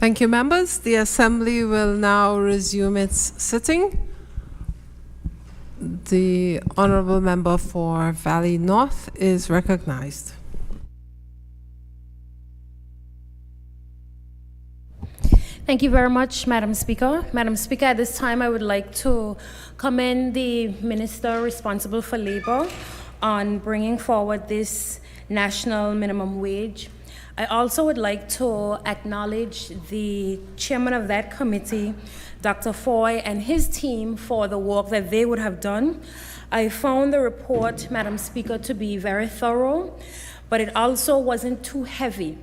Thank you, members. The Assembly will now resume its sitting. The Honourable Member for Valley North is recognized. Thank you very much, Madam Speaker. Madam Speaker, at this time I would like to commend the Minister responsible for Labour on bringing forward this national minimum wage. I also would like to acknowledge the chairman of that committee, Dr. Foy, and his team for the work that they would have done. I found the report, Madam Speaker, to be very thorough, but it also wasn't too heavy.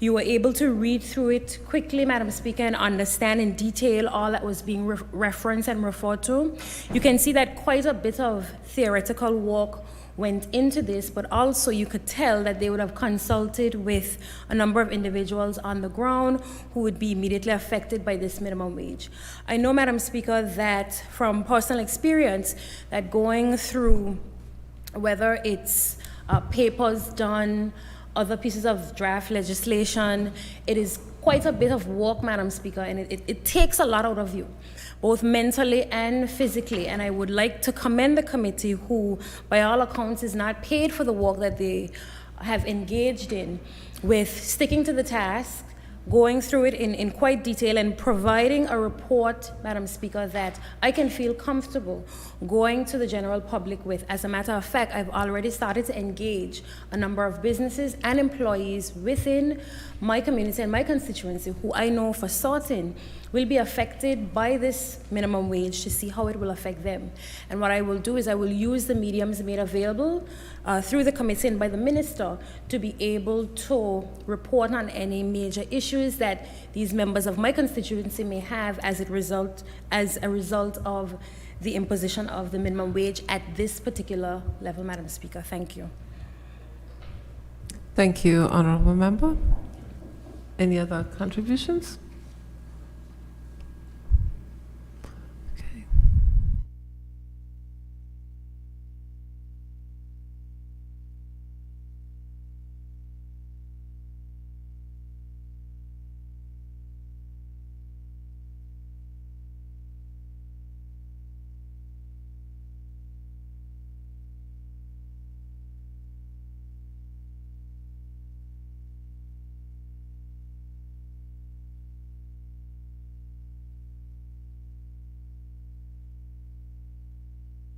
You were able to read through it quickly, Madam Speaker, and understand in detail all that was being referenced and referred to. You can see that quite a bit of theoretical work went into this, but also you could tell that they would have consulted with a number of individuals on the ground who would be immediately affected by this minimum wage. I know, Madam Speaker, that from personal experience, that going through whether it's papers done, other pieces of draft legislation, it is quite a bit of work, Madam Speaker, and it takes a lot out of you, both mentally and physically. And I would like to commend the committee who, by all accounts, is not paid for the work that they have engaged in, with sticking to the task, going through it in quite detail, and providing a report, Madam Speaker, that I can feel comfortable going to the general public with. As a matter of fact, I've already started to engage a number of businesses and employees within my community and my constituency who I know for certain will be affected by this minimum wage, to see how it will affect them. And what I will do is I will use the mediums made available through the committee and by the minister to be able to report on any major issues that these members of my constituency may have as a result of the imposition of the minimum wage at this particular level, Madam Speaker. Thank you. Thank you, Honourable Member. Any other contributions? Okay.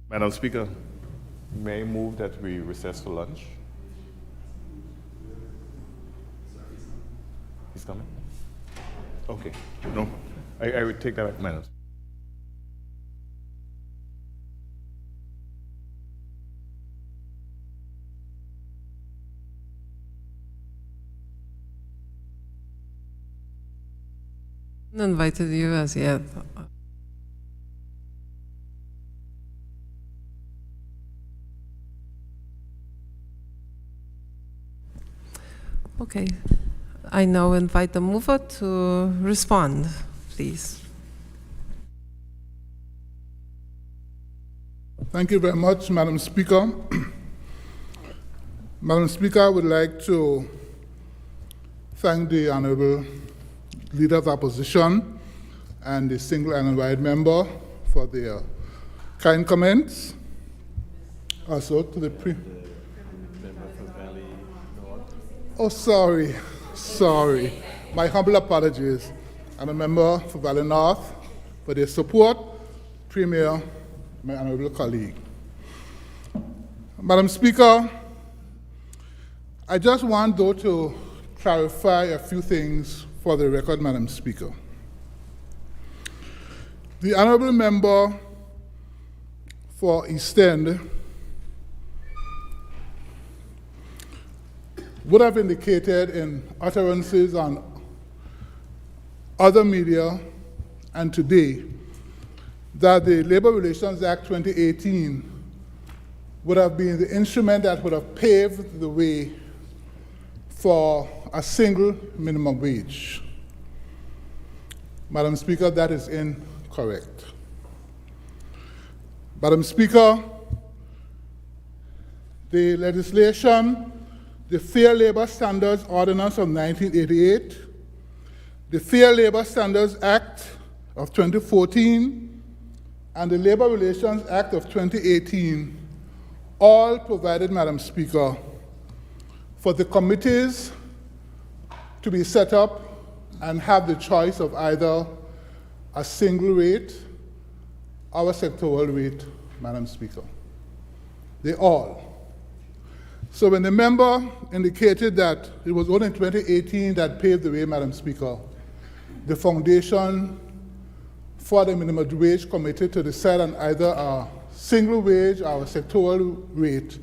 Madam Speaker, may I move that we recess for lunch? He's coming? Okay, no, I would take that back, Madam. Invited you as yet. Okay, I now invite the mover to respond, please. Thank you very much, Madam Speaker. Madam Speaker, I would like to thank the Honourable Leader of Opposition and the single and wide member for their kind comments. Also to the Oh, sorry. My humble apologies. I'm a member for Valley North for their support. Premier, my honorable colleague. Madam Speaker, I just want, though, to clarify a few things for the record, Madam Speaker. The honorable member for East End would have indicated in utterances on other media and today that the Labor Relations Act 2018 would have been the instrument that would have paved the way for a single minimum wage. Madam Speaker, that is incorrect. Madam Speaker, the legislation, the Fair Labor Standards Ordinance of 1988, the Fair Labor Standards Act of 2014 and the Labor Relations Act of 2018 all provided, Madam Speaker, for the committees to be set up and have the choice of either a single rate or a sectoral rate, Madam Speaker. They all. So when the member indicated that it was only in 2018 that paved the way, Madam Speaker, the foundation for the minimum wage committee to decide on either a single wage or a sectoral rate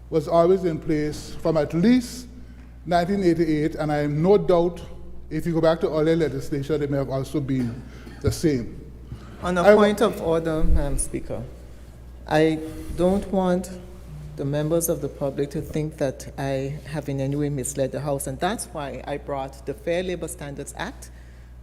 was always in place from at least 1988, and I have no doubt if you go back to earlier legislation, they may have also been the same. On a point of order, Madam Speaker, I don't want the members of the public to think that I have in any way misled the House, and that's why I brought the Fair Labor Standards Act,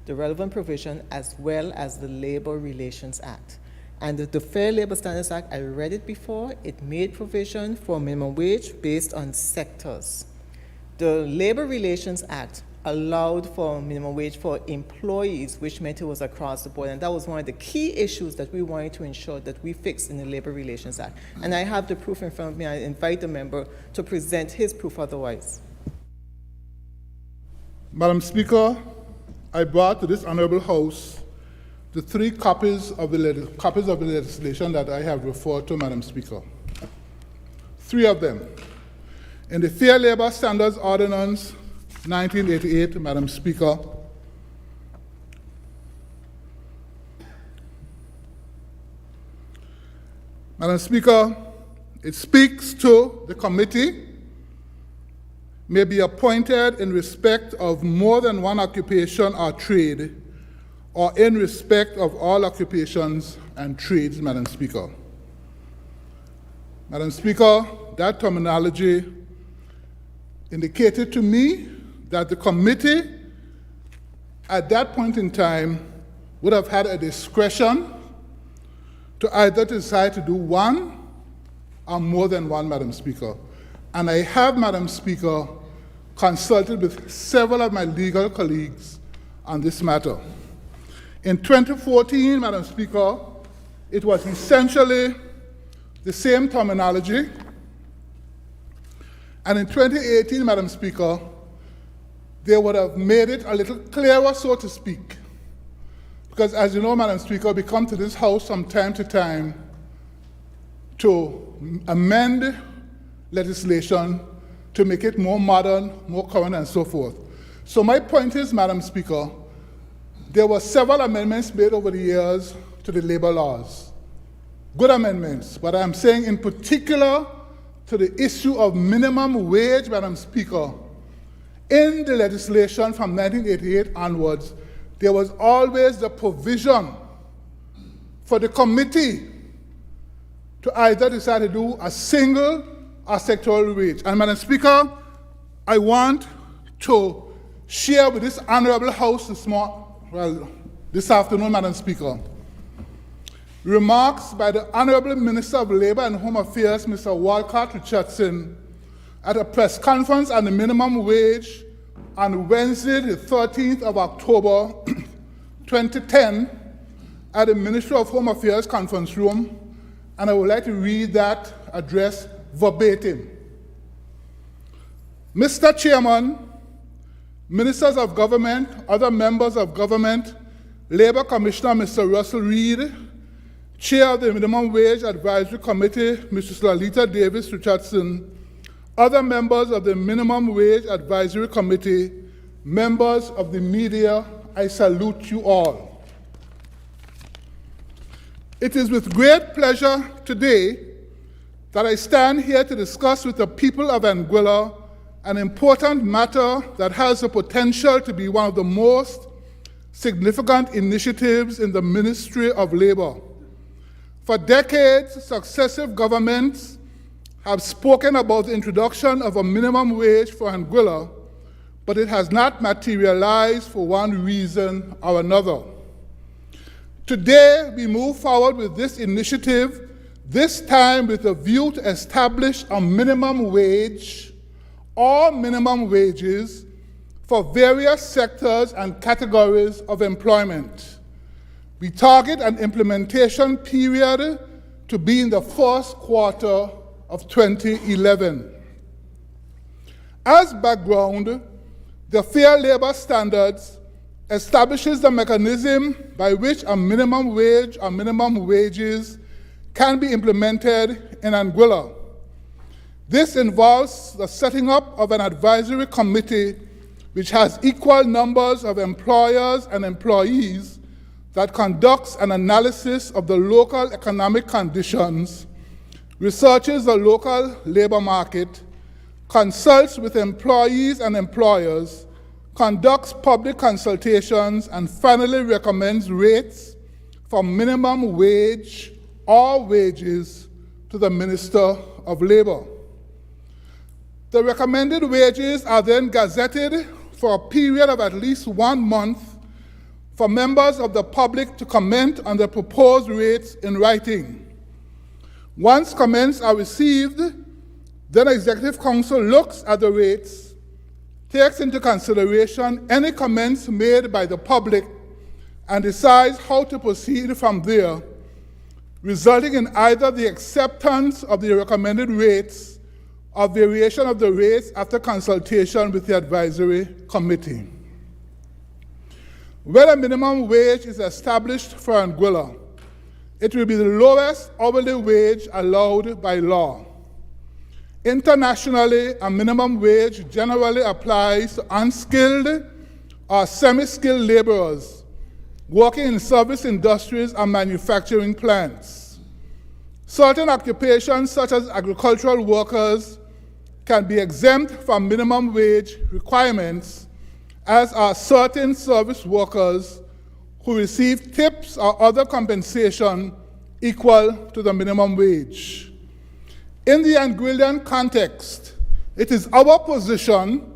the relevant provision, as well as the Labor Relations Act. And the Fair Labor Standards Act, I read it before, it made provision for minimum wage based on sectors. The Labor Relations Act allowed for minimum wage for employees, which meant it was across the board. And that was one of the key issues that we wanted to ensure that we fixed in the Labor Relations Act. And I have the proof in front of me. I invite the member to present his proof otherwise. Madam Speaker, I brought to this honorable House the three copies of the legislation that I have referred to, Madam Speaker. Three of them. In the Fair Labor Standards Ordinance 1988, Madam Speaker, Madam Speaker, it speaks to the committee may be appointed in respect of more than one occupation or trade, or in respect of all occupations and trades, Madam Speaker. Madam Speaker, that terminology indicated to me that the committee at that point in time would have had a discretion to either decide to do one or more than one, Madam Speaker. And I have, Madam Speaker, consulted with several of my legal colleagues on this matter. In 2014, Madam Speaker, it was essentially the same terminology. And in 2018, Madam Speaker, they would have made it a little clearer, so to speak. Because as you know, Madam Speaker, we come to this House from time to time to amend legislation to make it more modern, more current, and so forth. So my point is, Madam Speaker, there were several amendments made over the years to the labor laws. Good amendments, but I'm saying in particular to the issue of minimum wage, Madam Speaker. In the legislation from 1988 onwards, there was always the provision for the committee to either decide to do a single or sectoral wage. And Madam Speaker, I want to share with this honorable House this afternoon, Madam Speaker, remarks by the Honorable Minister of Labor and Home Affairs, Mr. Walcott Richardson, at a press conference on the minimum wage on Wednesday, the 13th of October, 2010, at the Ministry of Home Affairs conference room, and I would like to read that address verbatim. Mr. Chairman, Ministers of Government, other members of government, Labor Commissioner Mr. Russell Reed, Chair of the Minimum Wage Advisory Committee, Mrs. Lalita Davis Richardson, other members of the Minimum Wage Advisory Committee, members of the media, I salute you all. It is with great pleasure today that I stand here to discuss with the people of Anguilla an important matter that has the potential to be one of the most significant initiatives in the Ministry of Labor. For decades, successive governments have spoken about the introduction of a minimum wage for Anguilla, but it has not materialized for one reason or another. Today, we move forward with this initiative, this time with a view to establish a minimum wage or minimum wages for various sectors and categories of employment. We target an implementation period to be in the first quarter of 2011. As background, the Fair Labor Standards establishes the mechanism by which a minimum wage or minimum wages can be implemented in Anguilla. This involves the setting up of an advisory committee which has equal numbers of employers and employees that conducts an analysis of the local economic conditions, researches the local labor market, consults with employees and employers, conducts public consultations, and finally recommends rates for minimum wage or wages to the Minister of Labor. The recommended wages are then gazetted for a period of at least 1 month for members of the public to comment on the proposed rates in writing. Once comments are received, then Executive Council looks at the rates, takes into consideration any comments made by the public, and decides how to proceed from there, resulting in either the acceptance of the recommended rates or variation of the rates after consultation with the advisory committee. When a minimum wage is established for Anguilla, it will be the lowest hourly wage allowed by law. Internationally, a minimum wage generally applies to unskilled or semi-skilled laborers working in service industries and manufacturing plants. Certain occupations, such as agricultural workers, can be exempt from minimum wage requirements, as are certain service workers who receive tips or other compensation equal to the minimum wage. In the Anguillan context, it is our position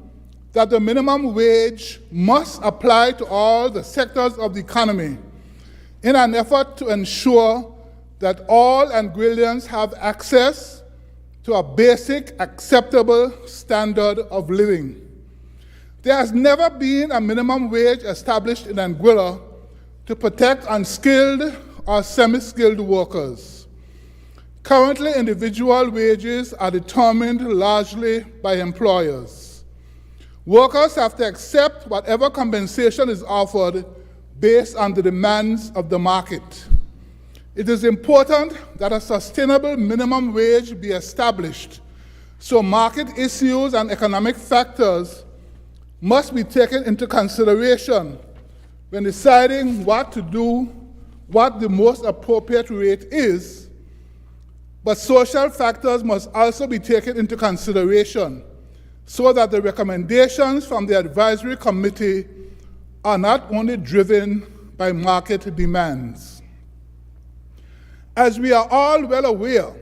that the minimum wage must apply to all the sectors of the economy in an effort to ensure that all Anguillians have access to a basic, acceptable standard of living. There has never been a minimum wage established in Anguilla to protect unskilled or semi-skilled workers. Currently, individual wages are determined largely by employers. Workers have to accept whatever compensation is offered based on the demands of the market. It is important that a sustainable minimum wage be established, so market issues and economic factors must be taken into consideration when deciding what to do, what the most appropriate rate is, but social factors must also be taken into consideration so that the recommendations from the advisory committee are not only driven by market demands. As we are all well aware,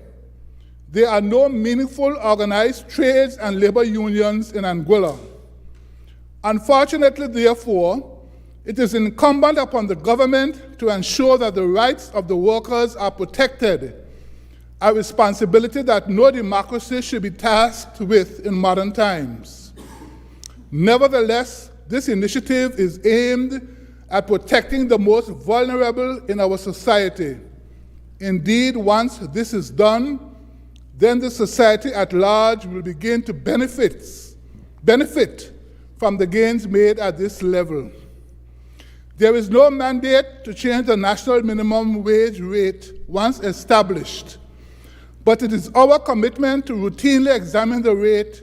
there are no meaningful organized trades and labor unions in Anguilla. Unfortunately, therefore, it is incumbent upon the government to ensure that the rights of the workers are protected, a responsibility that no democracy should be tasked with in modern times. Nevertheless, this initiative is aimed at protecting the most vulnerable in our society. Indeed, once this is done, then the society at large will begin to benefit from the gains made at this level. There is no mandate to change the national minimum wage rate once established, but it is our commitment to routinely examine the rate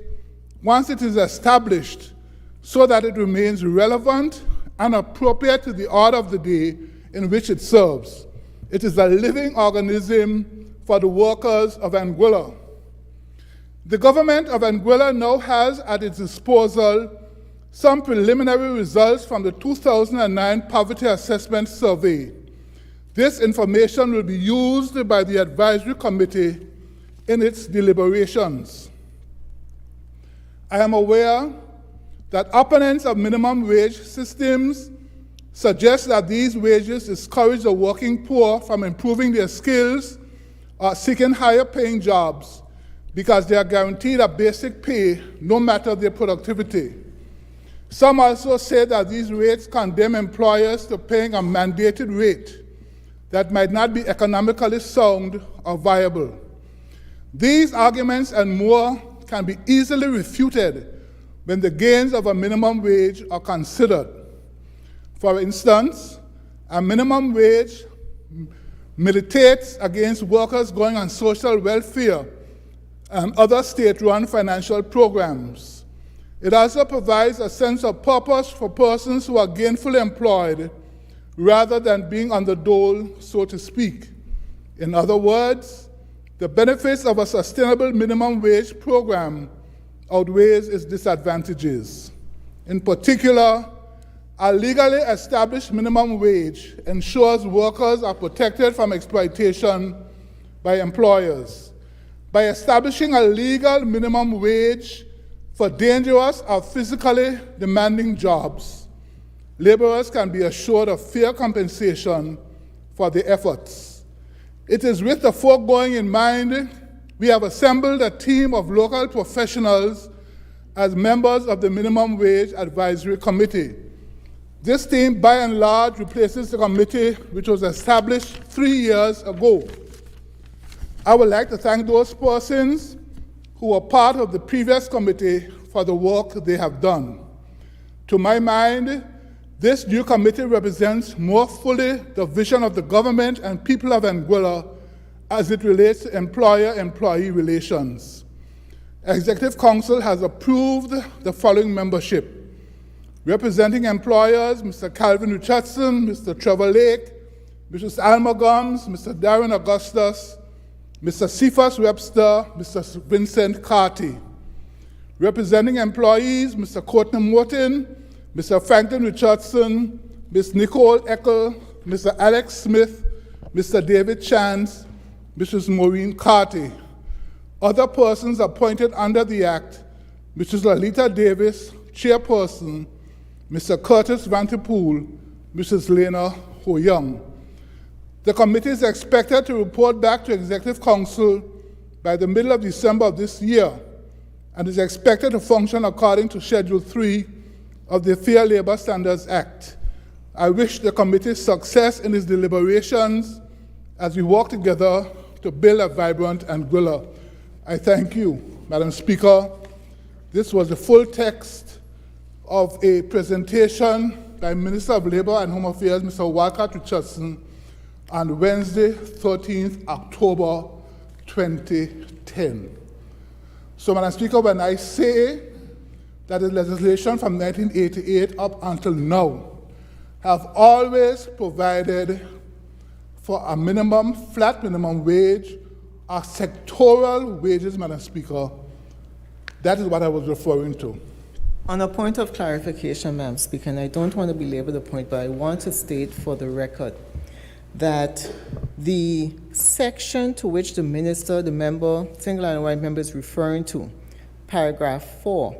once it is established so that it remains relevant and appropriate to the order of the day in which it serves. It is a living organism for the workers of Anguilla. The government of Anguilla now has at its disposal some preliminary results from the 2009 Poverty Assessment Survey. This information will be used by the advisory committee in its deliberations. I am aware that opponents of minimum wage systems suggest that these wages discourage the working poor from improving their skills or seeking higher paying jobs because they are guaranteed a basic pay no matter their productivity. Some also say that these rates condemn employers to paying a mandated rate that might not be economically sound or viable. These arguments and more can be easily refuted when the gains of a minimum wage are considered. For instance, a minimum wage militates against workers going on social welfare and other state-run financial programs. It also provides a sense of purpose for persons who are gainfully employed rather than being on the dole, so to speak. In other words, the benefits of a sustainable minimum wage program outweighs its disadvantages. In particular, a legally established minimum wage ensures workers are protected from exploitation by employers. By establishing a legal minimum wage for dangerous or physically demanding jobs, laborers can be assured of fair compensation for their efforts. It is with the foregoing in mind, we have assembled a team of local professionals as members of the Minimum Wage Advisory Committee. This team, by and large, replaces the committee which was established 3 years ago. I would like to thank those persons who were part of the previous committee for the work they have done. To my mind, this new committee represents more fully the vision of the government and people of Anguilla as it relates to employer-employee relations. Executive Council has approved the following membership. Representing employers, Mr. Calvin Richardson, Mr. Trevor Lake, Mrs. Alma Gomes, Mr. Darren Augustus, Mr. Cephas Webster, Mr. Vincent Carty. Representing employees, Mr. Courtney Morton, Mr. Franklin Richardson, Ms. Nicole Eckel, Mr. Alex Smith, Mr. David Chance, Mrs. Maureen Carty. Other persons appointed under the Act, Mrs. Lalita Davis, Chairperson, Mr. Curtis Vanterpool, Mrs. Lena Ho Young. The committee is expected to report back to Executive Council by the middle of December of this year and is expected to function according to Schedule 3 of the Fair Labor Standards Act. I wish the committee success in its deliberations as we work together to build a vibrant Anguilla. I thank you, Madam Speaker. This was the full text of a presentation by Minister of Labor and Home Affairs, Mr. Walcott Richardson, on Wednesday, 13th October 2010. So, Madam Speaker, when I say that the legislation from 1988 up until now have always provided for a minimum, flat minimum wage, or sectoral wages, Madam Speaker, that is what I was referring to. On a point of clarification, Madam Speaker, and I don't want to belabor the point, but I want to state for the record that the section to which the minister, the member, single and white member is referring to, paragraph 4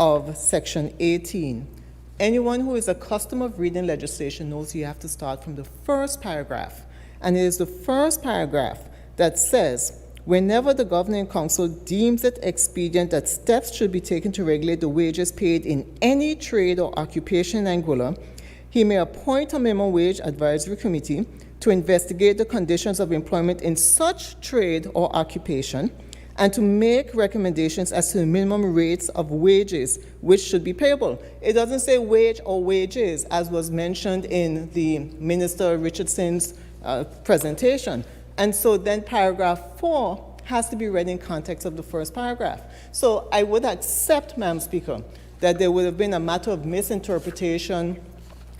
of section 18, anyone who is accustomed of reading legislation knows you have to start from the first paragraph. And it is the first paragraph that says, whenever the governing council deems it expedient that steps should be taken to regulate the wages paid in any trade or occupation in Anguilla, he may appoint a minimum wage advisory committee to investigate the conditions of employment in such trade or occupation and to make recommendations as to the minimum rates of wages which should be payable. It doesn't say wage or wages, as was mentioned in the Minister Richardson's presentation. And so then paragraph 4 has to be read in context of the first paragraph. So I would accept, Madam Speaker, that there would have been a matter of misinterpretation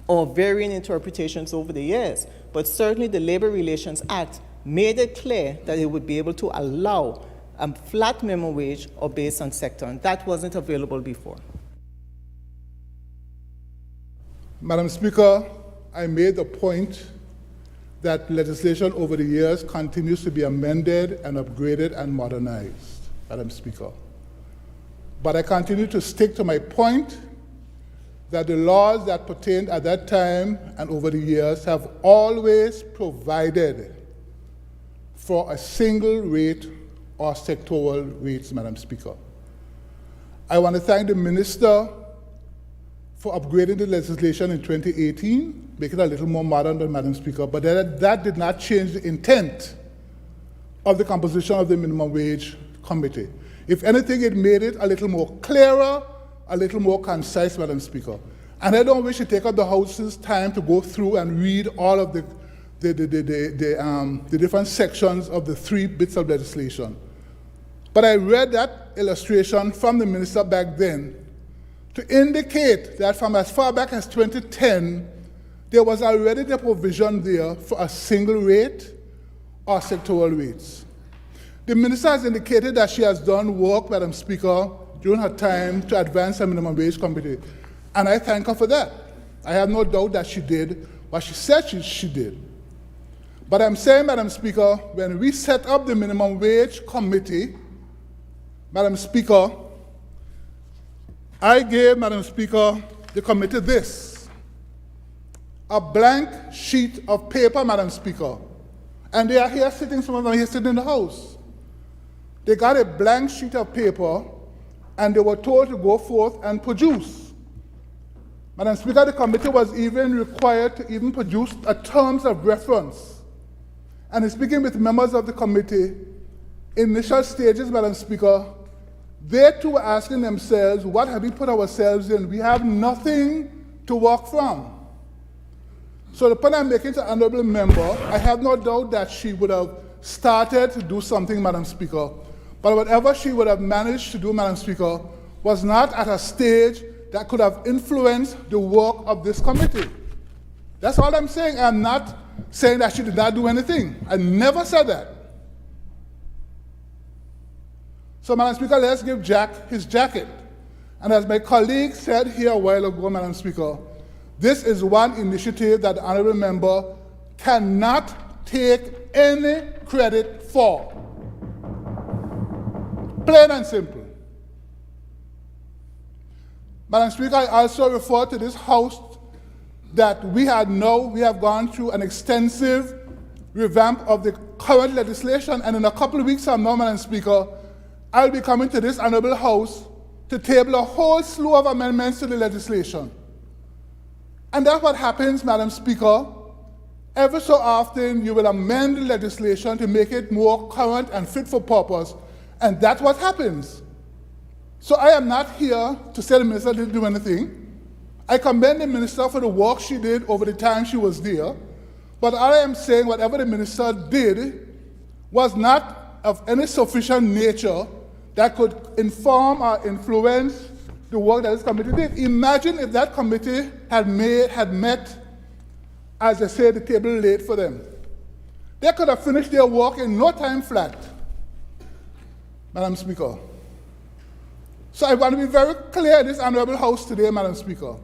or varying interpretations over the years, but certainly the Labor Relations Act made it clear that it would be able to allow a flat minimum wage or based on sector, and that wasn't available before. Madam Speaker, I made the point that legislation over the years continues to be amended and upgraded and modernized, Madam Speaker. But I continue to stick to my point that the laws that pertained at that time and over the years have always provided for a single rate or sectoral rates, Madam Speaker. I want to thank the Minister for upgrading the legislation in 2018, make it a little more modern than Madam Speaker, but that did not change the intent of the composition of the minimum wage committee. If anything, it made it a little more clearer, a little more concise, Madam Speaker. And I don't wish to take up the House's time to go through and read all of the different sections of the 3 bits of legislation. But I read that illustration from the minister back then to indicate that from as far back as 2010, there was already the provision there for a single rate or sectoral rates. The minister has indicated that she has done work, Madam Speaker, during her time to advance the minimum wage committee, and I thank her for that. I have no doubt that she did what she said she did. But I'm saying, Madam Speaker, when we set up the minimum wage committee, Madam Speaker, I gave, Madam Speaker, the committee this, a blank sheet of paper, Madam Speaker, and they are here sitting, some of them are here sitting in the House. They got a blank sheet of paper, and they were told to go forth and produce. Madam Speaker, the committee was even required to even produce a terms of reference. And in speaking with members of the committee, initial stages, Madam Speaker, they too were asking themselves, what have we put ourselves in? We have nothing to work from. So the point I'm making to the honourable member, I have no doubt that she would have started to do something, Madam Speaker, but whatever she would have managed to do, Madam Speaker, was not at a stage that could have influenced the work of this committee. That's all I'm saying. I'm not saying that she did not do anything. I never said that. So, Madam Speaker, let's give Jack his jacket. And as my colleague said here a while ago, Madam Speaker, this is one initiative that the honourable member cannot take any credit for. Plain and simple. Madam Speaker, I also refer to this House that we have gone through an extensive revamp of the current legislation, and in a couple of weeks from now, Madam Speaker, I'll be coming to this honourable House to table a whole slew of amendments to the legislation. And that's what happens, Madam Speaker. Every so often, you will amend the legislation to make it more current and fit for purpose, and that's what happens. So I am not here to say the minister didn't do anything. I commend the minister for the work she did over the time she was there, but I am saying whatever the minister did was not of any sufficient nature that could inform or influence the work that this committee did. Imagine if that committee had met, as they say, the table laid for them. They could have finished their work in no time flat, Madam Speaker. So I want to be very clear in this honourable House today, Madam Speaker.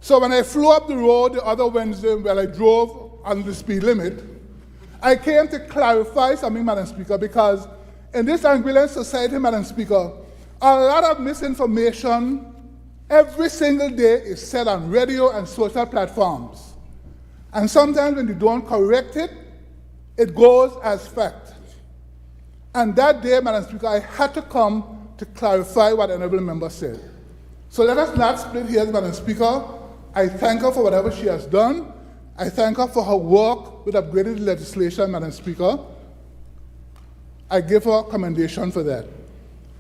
So when I flew up the road the other Wednesday when I drove on the speed limit, I came to clarify something, Madam Speaker, because in this Anguillan society, Madam Speaker, a lot of misinformation every single day is said on radio and social platforms. And sometimes when you don't correct it, it goes as fact. And that day, Madam Speaker, I had to come to clarify what the honourable member said. So let us not split hairs, Madam Speaker. I thank her for whatever she has done. I thank her for her work with upgrading the legislation, Madam Speaker. I give her commendation for that.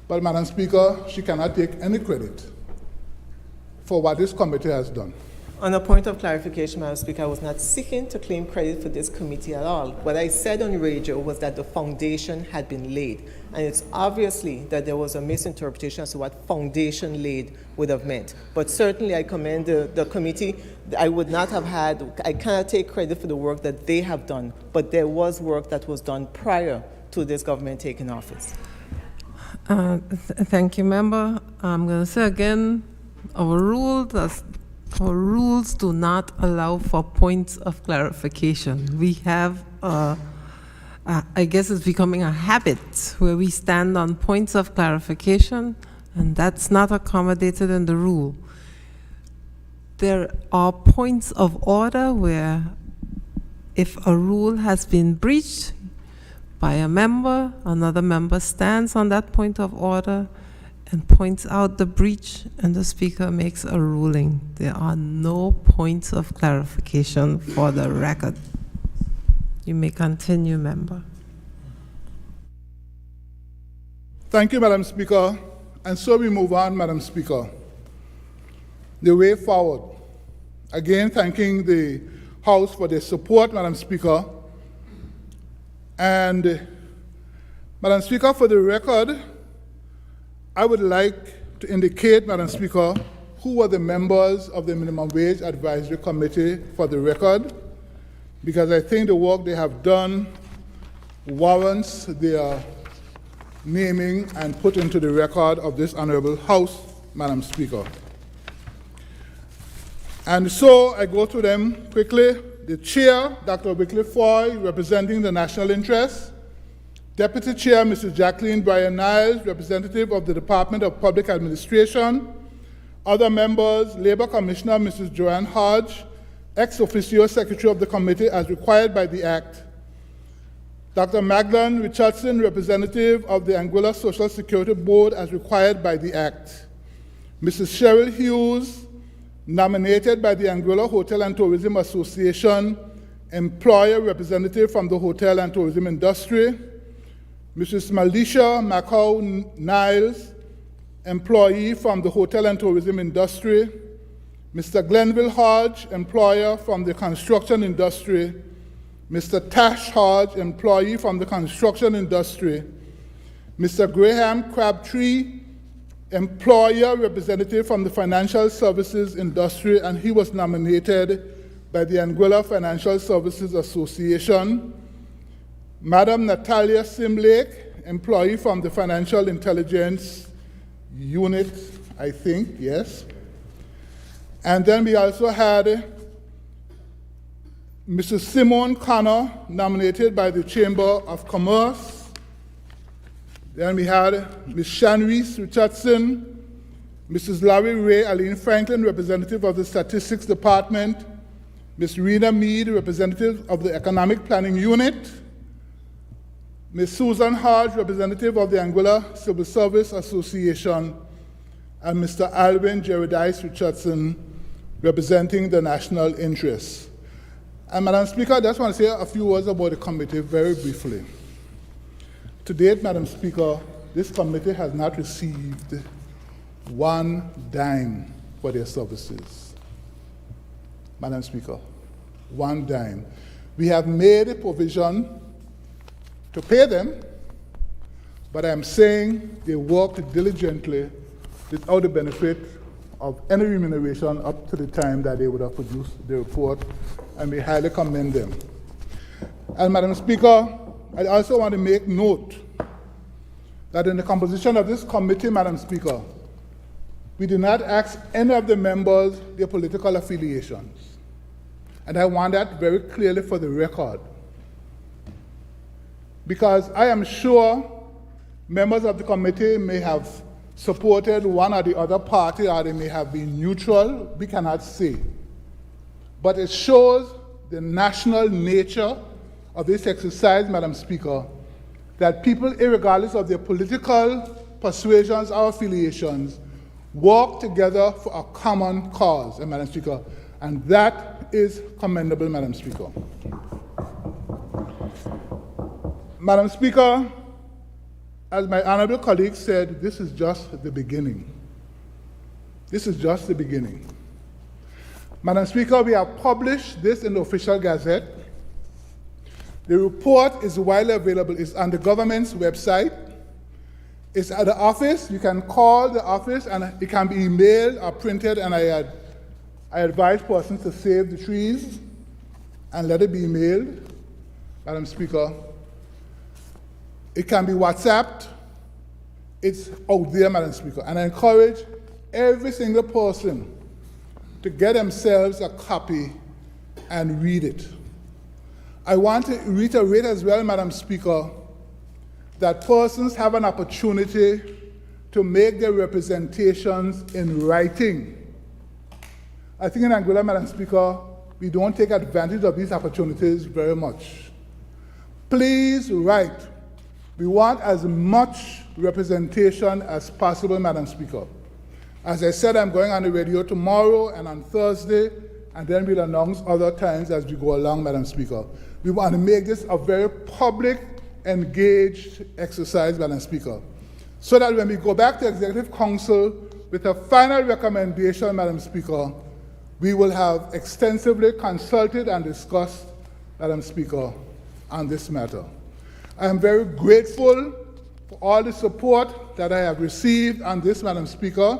But, Madam Speaker, she cannot take any credit for what this committee has done. On a point of clarification, Madam Speaker, I was not seeking to claim credit for this committee at all. What I said on radio was that the foundation had been laid. And it's obviously that there was a misinterpretation as to what foundation laid would have meant. But certainly I commend the committee. I cannot take credit for the work that they have done, but there was work that was done prior to this government taking office. Thank you, Member. I'm going to say again, our rules do not allow for points of clarification. We have, I guess it's becoming a habit where we stand on points of clarification, and that's not accommodated in the rule. There are points of order where if a rule has been breached by a member, another member stands on that point of order, and points out the breach, and the Speaker makes a ruling. There are no points of clarification for the record. You may continue, member. Thank you, Madam Speaker. And so we move on, Madam Speaker. The way forward. Again, thanking the House for their support, Madam Speaker. And, Madam Speaker, for the record, I would like to indicate, Madam Speaker, who were the members of the Minimum Wage Advisory Committee for the record, because I think the work they have done warrants their naming and put into the record of this Honorable House, Madam Speaker. And so I go through them quickly. The Chair, Dr. Wycliffe Foy, representing the national interest. Deputy Chair, Mrs. Jacqueline Bryan-Niles, representative of the Department of Public Administration. Other members, Labor Commissioner, Mrs. Joanne Hodge, ex officio Secretary of the Committee as required by the Act. Dr. Magdalene Richardson, representative of the Anguilla Social Security Board as required by the Act. Mrs. Cheryl Hughes, nominated by the Anguilla Hotel and Tourism Association, employer representative from the hotel and tourism industry. Mrs. Malisha Macau-Niles, employee from the hotel and tourism industry. Mr. Glenville Hodge, employer from the construction industry. Mr. Tash Hodge, employee from the construction industry. Mr. Graham Crabtree, employer representative from the financial services industry, and he was nominated by the Anguilla Financial Services Association. Madam Natalia Simlake, employee from the Financial Intelligence Unit, I think, yes. And then we also had Mrs. Simone Connor, nominated by the Chamber of Commerce. Then we had Ms. Shanrise Richardson, Mrs. Larry Ray Aline Franklin, representative of the Statistics Department, Ms. Rena Mead, representative of the Economic Planning Unit, Ms. Susan Hodge, representative of the Anguilla Civil Service Association, and Mr. Alvin Jeremiah Richardson, representing the national interests. And Madam Speaker, I just want to say a few words about the committee very briefly. To date, Madam Speaker, this committee has not received one dime for their services. Madam Speaker, one dime. We have made a provision to pay them, but I'm saying they worked diligently without the benefit of any remuneration up to the time that they would have produced the report, and we highly commend them. And Madam Speaker, I also want to make note that in the composition of this committee, Madam Speaker, we did not ask any of the members their political affiliations. And I want that very clearly for the record. Because I am sure members of the committee may have supported one or the other party, or they may have been neutral, we cannot say. But it shows the national nature of this exercise, Madam Speaker, that people, irregardless of their political persuasions or affiliations, work together for a common cause, Madam Speaker, and that is commendable, Madam Speaker. Madam Speaker, as my honorable colleague said, this is just the beginning. This is just the beginning. Madam Speaker, we have published this in the official gazette. The report is widely available. It's on the government's website. It's at the office. You can call the office, and it can be emailed or printed, and I advise persons to save the trees and let it be mailed, Madam Speaker. It can be WhatsApped. It's out there, Madam Speaker. And I encourage every single person to get themselves a copy and read it. I want to reiterate as well, Madam Speaker, that persons have an opportunity to make their representations in writing. I think in Anguilla, Madam Speaker, we don't take advantage of these opportunities very much. Please write We want as much representation as possible, Madam Speaker. As I said, I'm going on the radio tomorrow and on Thursday, and then we'll announce other times as we go along, Madam Speaker. We want to make this a very public, engaged exercise, Madam Speaker, so that when we go back to Executive Council with a final recommendation, Madam Speaker, we will have extensively consulted and discussed, Madam Speaker, on this matter. I am very grateful for all the support that I have received on this, Madam Speaker,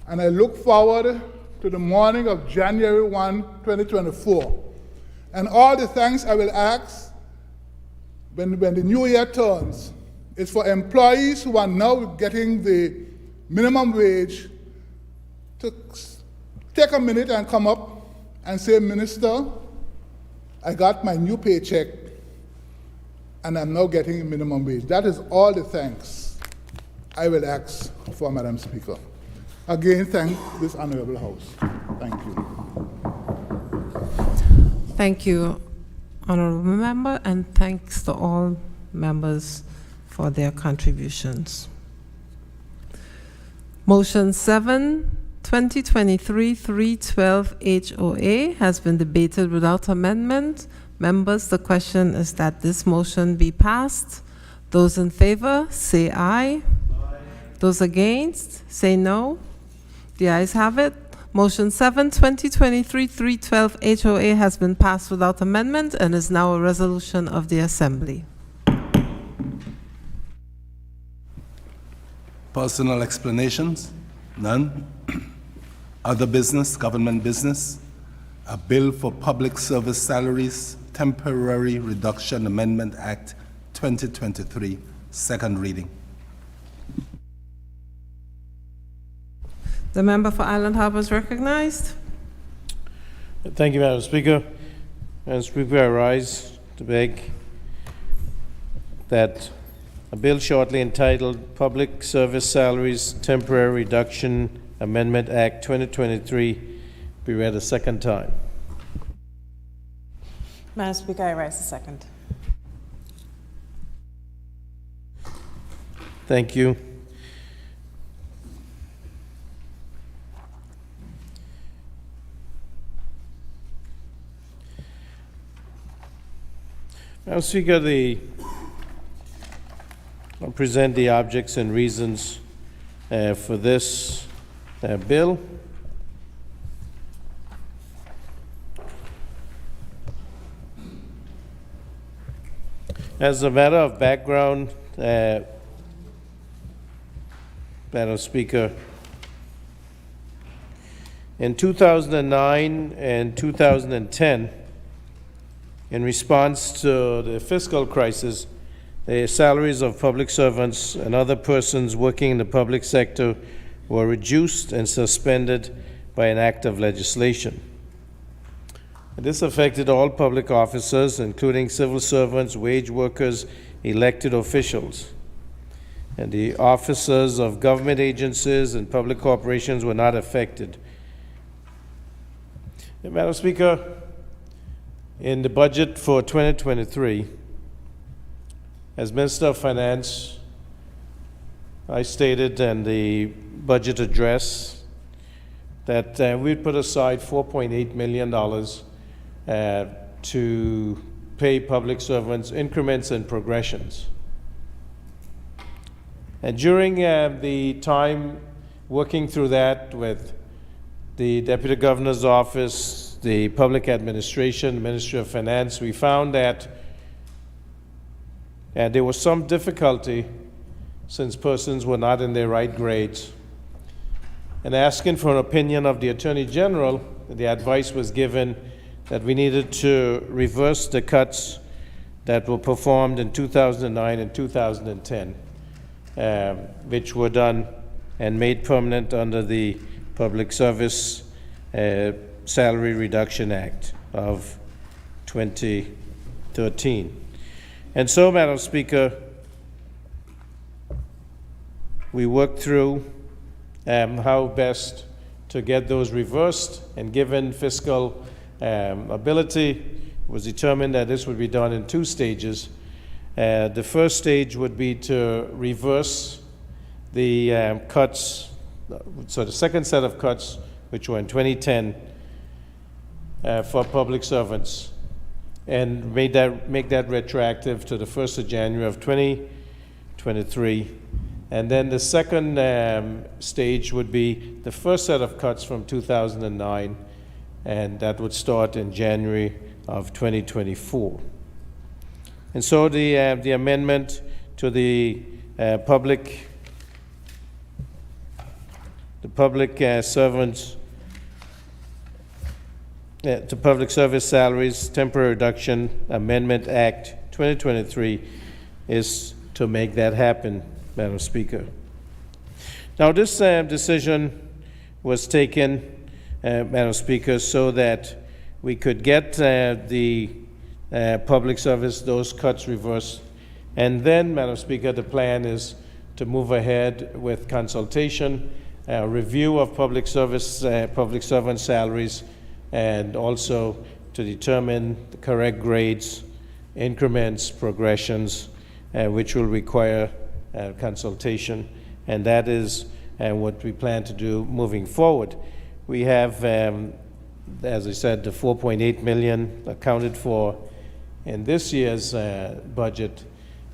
and I look forward to the morning of January 1, 2024. And all the thanks I will ask when the new year turns is for employees who are now getting the minimum wage to take a minute and come up and say, Minister, I got my new paycheck and I'm now getting minimum wage. That is all the thanks I will ask for, Madam Speaker. Again, thank this Honorable House. Thank you. Thank you, Honorable Member, and thanks to all members for their contributions. Motion 7, 2023-312 HOA has been debated without amendment. Members, the question is that this motion be passed. Those in favor, say aye. Aye. Those against, say no. The ayes have it. Motion 7, 2023-312 HOA has been passed without amendment and is now a resolution of the Assembly. Personal explanations? None. Other business, government business? A bill for public service salaries, Temporary Reduction Amendment Act 2023, second reading. The member for Island Harbour is recognized. Thank you, Madam Speaker. Madam Speaker, I rise to beg that a bill shortly entitled Public Service Salaries Temporary Reduction Amendment Act 2023 be read a second time. Madam Speaker, I rise to second. Thank you. Madam Speaker, I'll present the objects and reasons for this bill. As a matter of background, Madam Speaker, in 2009 and 2010, in response to the fiscal crisis, the salaries of public servants and other persons working in the public sector were reduced and suspended by an act of legislation. This affected all public officers, including civil servants, wage workers, elected officials. And the officers of government agencies and public corporations were not affected. Madam Speaker, in the budget for 2023, as Minister of Finance, I stated in the budget address that we'd put aside $4.8 million to pay public servants increments and progressions. And during the time working through that with the Deputy Governor's Office, the Public Administration, Ministry of Finance, we found that there was some difficulty since persons were not in their right grades. And asking for an opinion of the Attorney General, the advice was given that we needed to reverse the cuts that were performed in 2009 and 2010, which were done and made permanent under the Public Service Salary Reduction Act of 2013. And so, Madam Speaker, we worked through how best to get those reversed, and given fiscal ability, it was determined that this would be done in 2 stages. The first stage would be to reverse the cuts, so the second set of cuts, which were in 2010 for public servants, and make that retroactive to the 1st of January of 2023. And then the second stage would be the first set of cuts from 2009, and that would start in January of 2024. And so the amendment to the public servants, to Public Service Salaries Temporary Reduction Amendment Act 2023 is to make that happen, Madam Speaker. Now, this decision was taken, Madam Speaker, so that we could get the public service, those cuts reversed. And then, Madam Speaker, the plan is to move ahead with consultation, review of public servant salaries, and also to determine the correct grades, increments, progressions, which will require consultation. And that is what we plan to do moving forward. We have, as I said, the 4.8 million accounted for in this year's budget,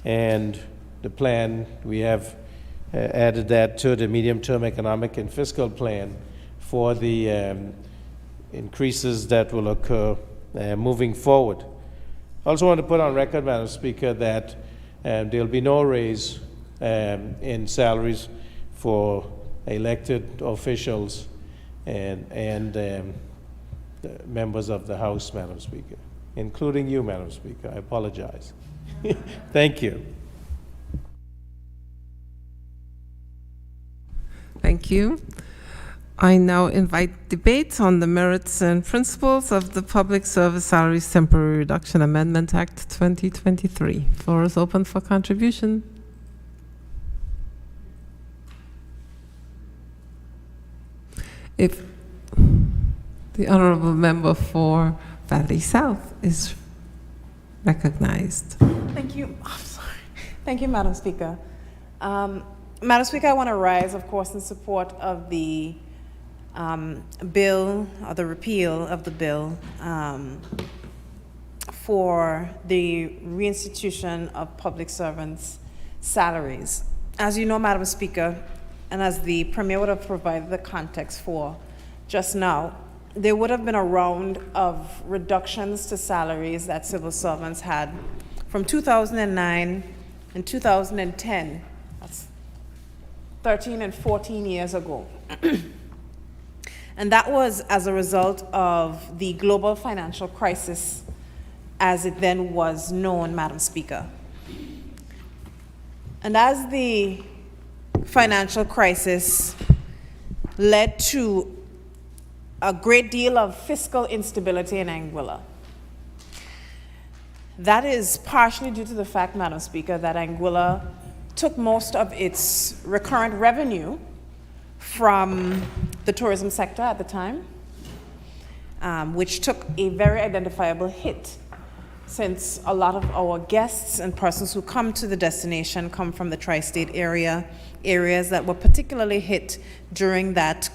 and the plan, we have added that to the medium-term economic and fiscal plan for the increases that will occur moving forward. I also want to put on record, Madam Speaker, that there'll be no raise in salaries for elected officials and members of the House, Madam Speaker, including you, Madam Speaker. I apologize. Thank you. Thank you. I now invite debate on the merits and principles of the Public Service Salaries Temporary Reduction Amendment Act 2023. Floor is open for contribution. If the honorable member for Valley South is recognized. Thank you. I'm sorry. Thank you, Madam Speaker. Madam Speaker, I want to rise, of course, in support of the bill, or the repeal of the bill for the reinstitution of public servants' salaries. As you know, Madam Speaker, and as the Premier would have provided the context for just now, there would have been a round of reductions to salaries that civil servants had from 2009 and 2010. That's 13 and 14 years ago. And that was as a result of the global financial crisis, as it then was known, Madam Speaker. And as the financial crisis led to a great deal of fiscal instability in Anguilla, that is partially due to the fact, Madam Speaker, that Anguilla took most of its recurrent revenue from the tourism sector at the time, which took a very identifiable hit, since a lot of our guests and persons who come to the destination come from the tri-state areas that were particularly hit during that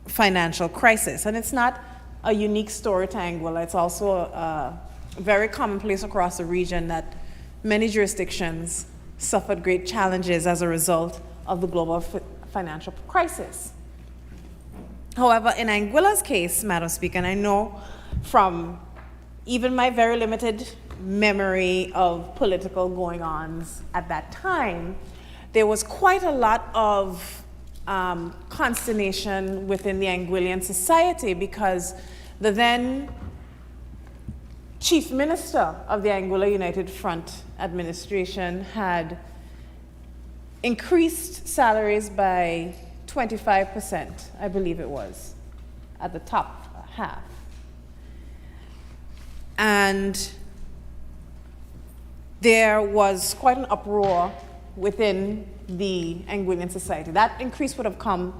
financial crisis. And it's not a unique story to Anguilla. It's also very commonplace across the region that many jurisdictions suffered great challenges as a result of the global financial crisis. However, in Anguilla's case, Madam Speaker, and I know from even my very limited memory of political going-ons at that time, there was quite a lot of consternation within the Anguillian society, because the then Chief Minister of the Anguilla United Front administration had increased salaries by 25%, I believe it was, at the top half. And there was quite an uproar within the Anguillian society. That increase would have come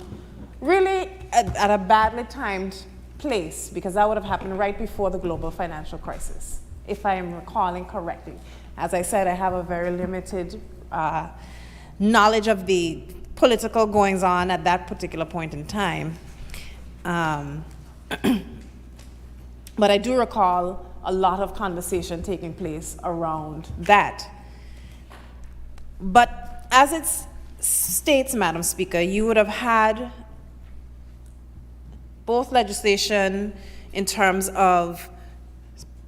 really at a badly timed place, because that would have happened right before the global financial crisis. if I am recalling correctly. As I said, I have a very limited knowledge of the political goings on at that particular point in time. But I do recall a lot of conversation taking place around that. But as it states, Madam Speaker, you would have had both legislation in terms of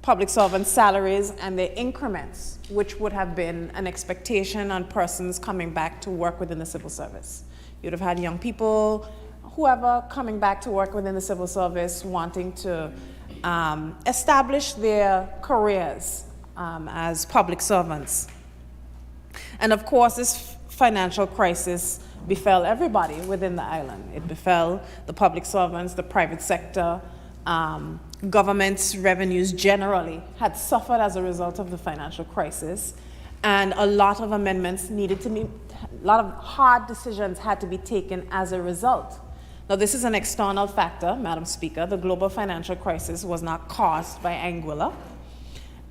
public servant salaries and their increments, which would have been an expectation on persons coming back to work within the civil service. You'd have had young people, whoever, coming back to work within the civil service wanting to establish their careers as public servants. And of course, this financial crisis befell everybody within the island. It befell the public servants, the private sector, government's revenues generally had suffered as a result of the financial crisis, and a lot of amendments needed to be, a lot of hard decisions had to be taken as a result. Now, this is an external factor, Madam Speaker. The global financial crisis was not caused by Anguilla,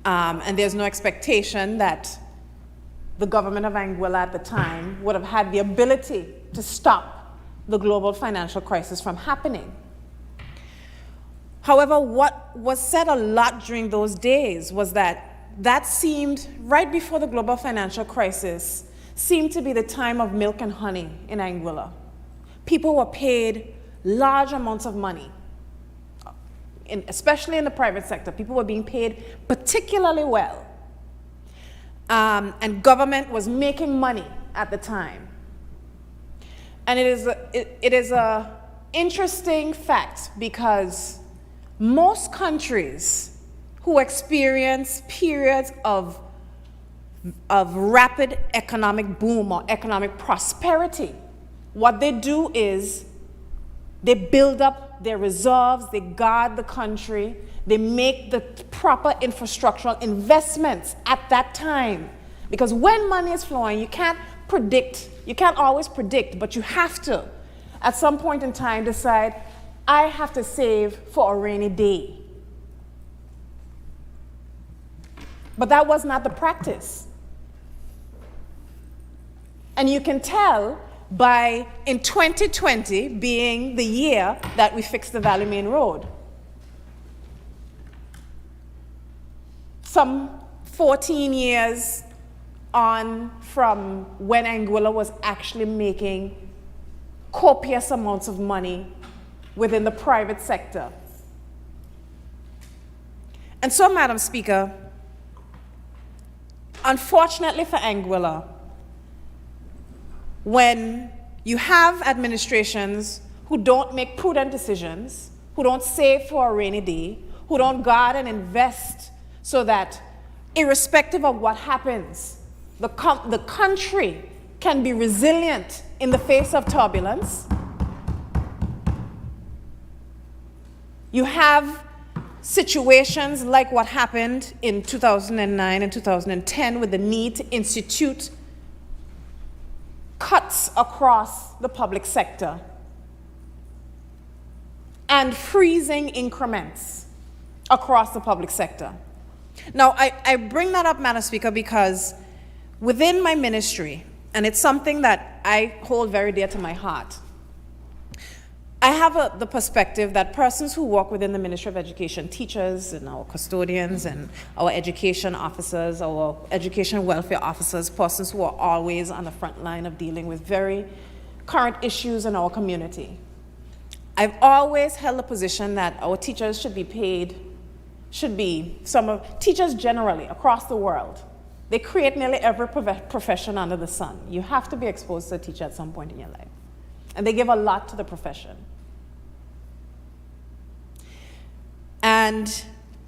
and there's no expectation that the government of Anguilla at the time would have had the ability to stop the global financial crisis from happening. However, what was said a lot during those days was that seemed, right before the global financial crisis, seemed to be the time of milk and honey in Anguilla. People were paid large amounts of money, especially in the private sector. People were being paid particularly well. And government was making money at the time. And it is a interesting fact because most countries who experience periods of rapid economic boom or economic prosperity, what they do is they build up their reserves, they guard the country, they make the proper infrastructural investments at that time. Because when money is flowing, you can't always predict, but you have to, at some point in time, decide, I have to save for a rainy day. But that was not the practice. And you can tell by, in 2020 being the year that we fixed the Valley Main Road. Some 14 years on from when Anguilla was actually making copious amounts of money within the private sector. And so, Madam Speaker, unfortunately for Anguilla, when you have administrations who don't make prudent decisions, who don't save for a rainy day, who don't guard and invest so that irrespective of what happens, the country can be resilient in the face of turbulence. You have situations like what happened in 2009 and 2010 with the need to institute cuts across the public sector and freezing increments across the public sector. Now, I bring that up, Madam Speaker, because within my ministry, and it's something that I hold very dear to my heart, I have the perspective that persons who work within the Ministry of Education, teachers and our custodians and our education officers, our education welfare officers, persons who are always on the front line of dealing with very current issues in our community. I've always held the position that our teachers should be paid, teachers generally across the world. They create nearly every profession under the sun. You have to be exposed to a teacher at some point in your life. And they give a lot to the profession. And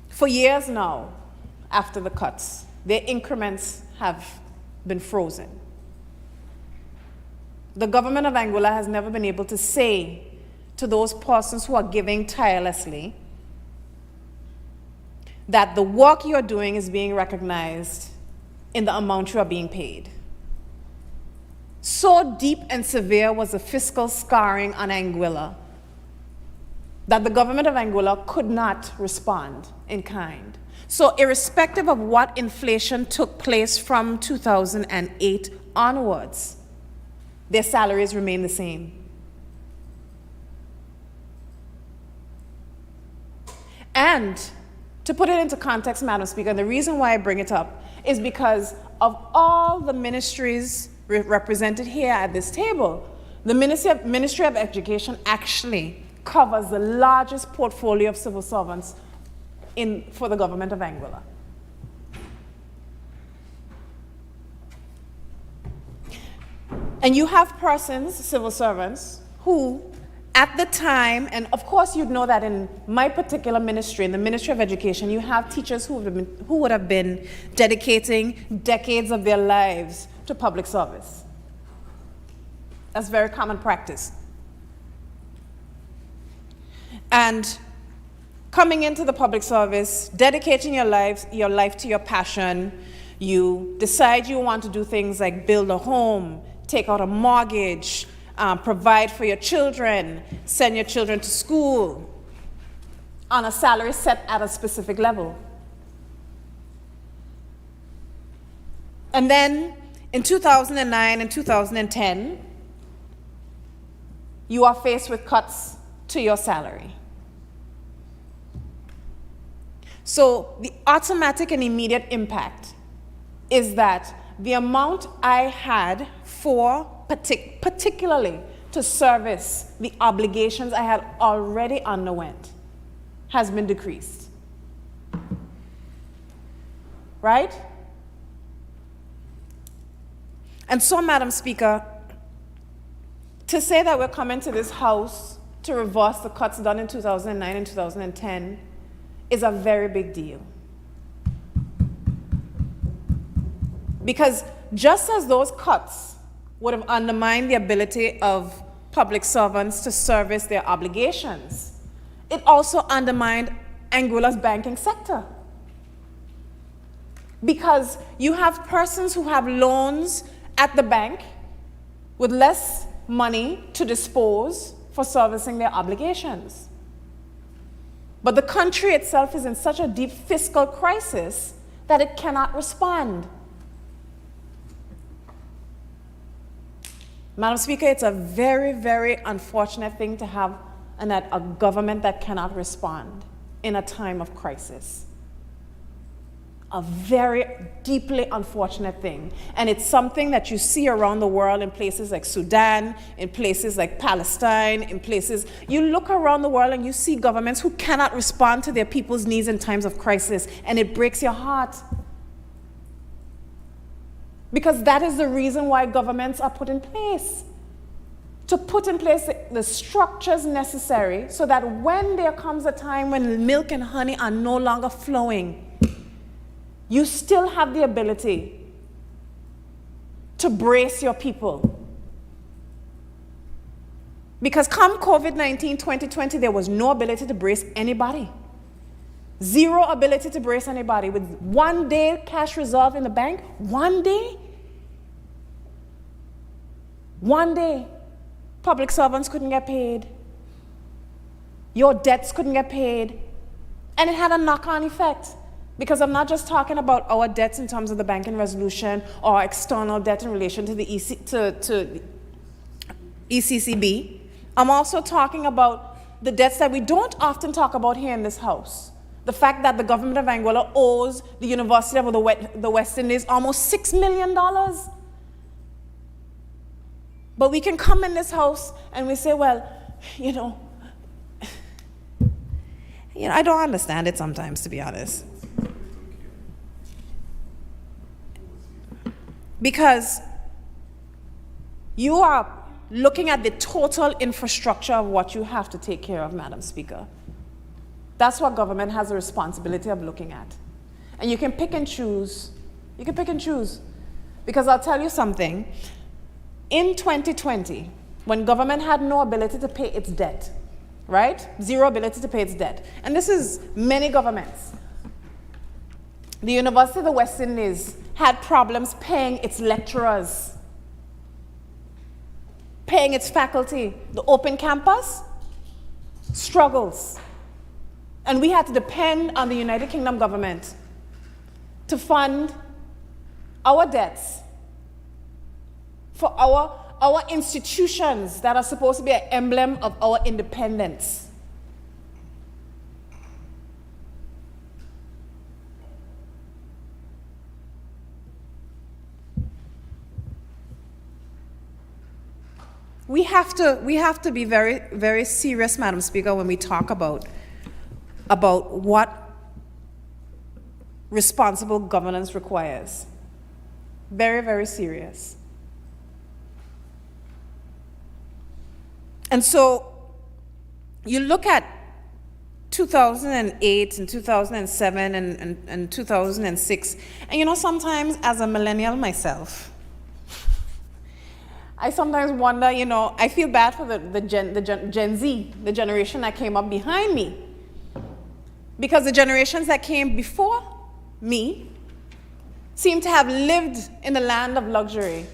for years now, after the cuts, their increments have been frozen. The government of Anguilla has never been able to say to those persons who are giving tirelessly that the work you're doing is being recognized in the amount you are being paid. So deep and severe was the fiscal scarring on Anguilla that the government of Anguilla could not respond in kind. So irrespective of what inflation took place from 2008 onwards, their salaries remain the same. And to put it into context, Madam Speaker, and the reason why I bring it up is because of all the ministries represented here at this table, the Ministry of Education actually covers the largest portfolio of civil servants for the government of Anguilla. And you have persons, civil servants, who at the time, and of course you'd know that in my particular ministry, in the Ministry of Education, you have teachers who would have been dedicating decades of their lives to public service. That's very common practice. And coming into the public service, dedicating your life to your passion, you decide you want to do things like build a home, take out a mortgage, provide for your children, send your children to school on a salary set at a specific level. And then in 2009 and 2010, you are faced with cuts to your salary. So the automatic and immediate impact is that the amount I had for particularly to service the obligations I had already underwent has been decreased. Right? And so, Madam Speaker, to say that we're coming to this House to reverse the cuts done in 2009 and 2010 is a very big deal. Because just as those cuts would have undermined the ability of public servants to service their obligations, it also undermined Anguilla's banking sector. Because you have persons who have loans at the bank with less money to dispose for servicing their obligations. But the country itself is in such a deep fiscal crisis that it cannot respond. Madam Speaker, it's a very, very unfortunate thing to have a government that cannot respond in a time of crisis. A very deeply unfortunate thing. And it's something that you see around the world in places like Sudan, in places like Palestine, in places, you look around the world and you see governments who cannot respond to their people's needs in times of crisis, and it breaks your heart. Because that is the reason why governments are put in place. To put in place the structures necessary so that when there comes a time when milk and honey are no longer flowing, you still have the ability to brace your people. Because come COVID-19 2020, there was no ability to brace anybody. Zero ability to brace anybody. With 1 day cash reserve in the bank, 1 day, 1 day, public servants couldn't get paid. Your debts couldn't get paid. And it had a knock-on effect. Because I'm not just talking about our debts in terms of the banking resolution or external debt in relation to the ECCB. I'm also talking about the debts that we don't often talk about here in this House. The fact that the government of Anguilla owes the University of the West Indies almost $6 million. But we can come in this House and we say, well, I don't understand it sometimes, to be honest. Because you are looking at the total infrastructure of what you have to take care of, Madam Speaker. That's what government has a responsibility of looking at. And you can pick and choose. You can pick and choose. Because I'll tell you something. In 2020, when government had no ability to pay its debt, right? Zero ability to pay its debt. And this is many governments. The University of the West Indies had problems paying its lecturers, paying its faculty. The open campus struggles. And we had to depend on the United Kingdom government to fund our debts for our institutions that are supposed to be an emblem of our independence. We have to be very, very serious, Madam Speaker, when we talk about what responsible governance requires. Very, very serious. And so you look at 2008 and 2007 and 2006, and you know, sometimes as a millennial myself, I sometimes wonder, you know, I feel bad for the Gen Z, the generation that came up behind me. Because the generations that came before me seem to have lived in the land of luxury.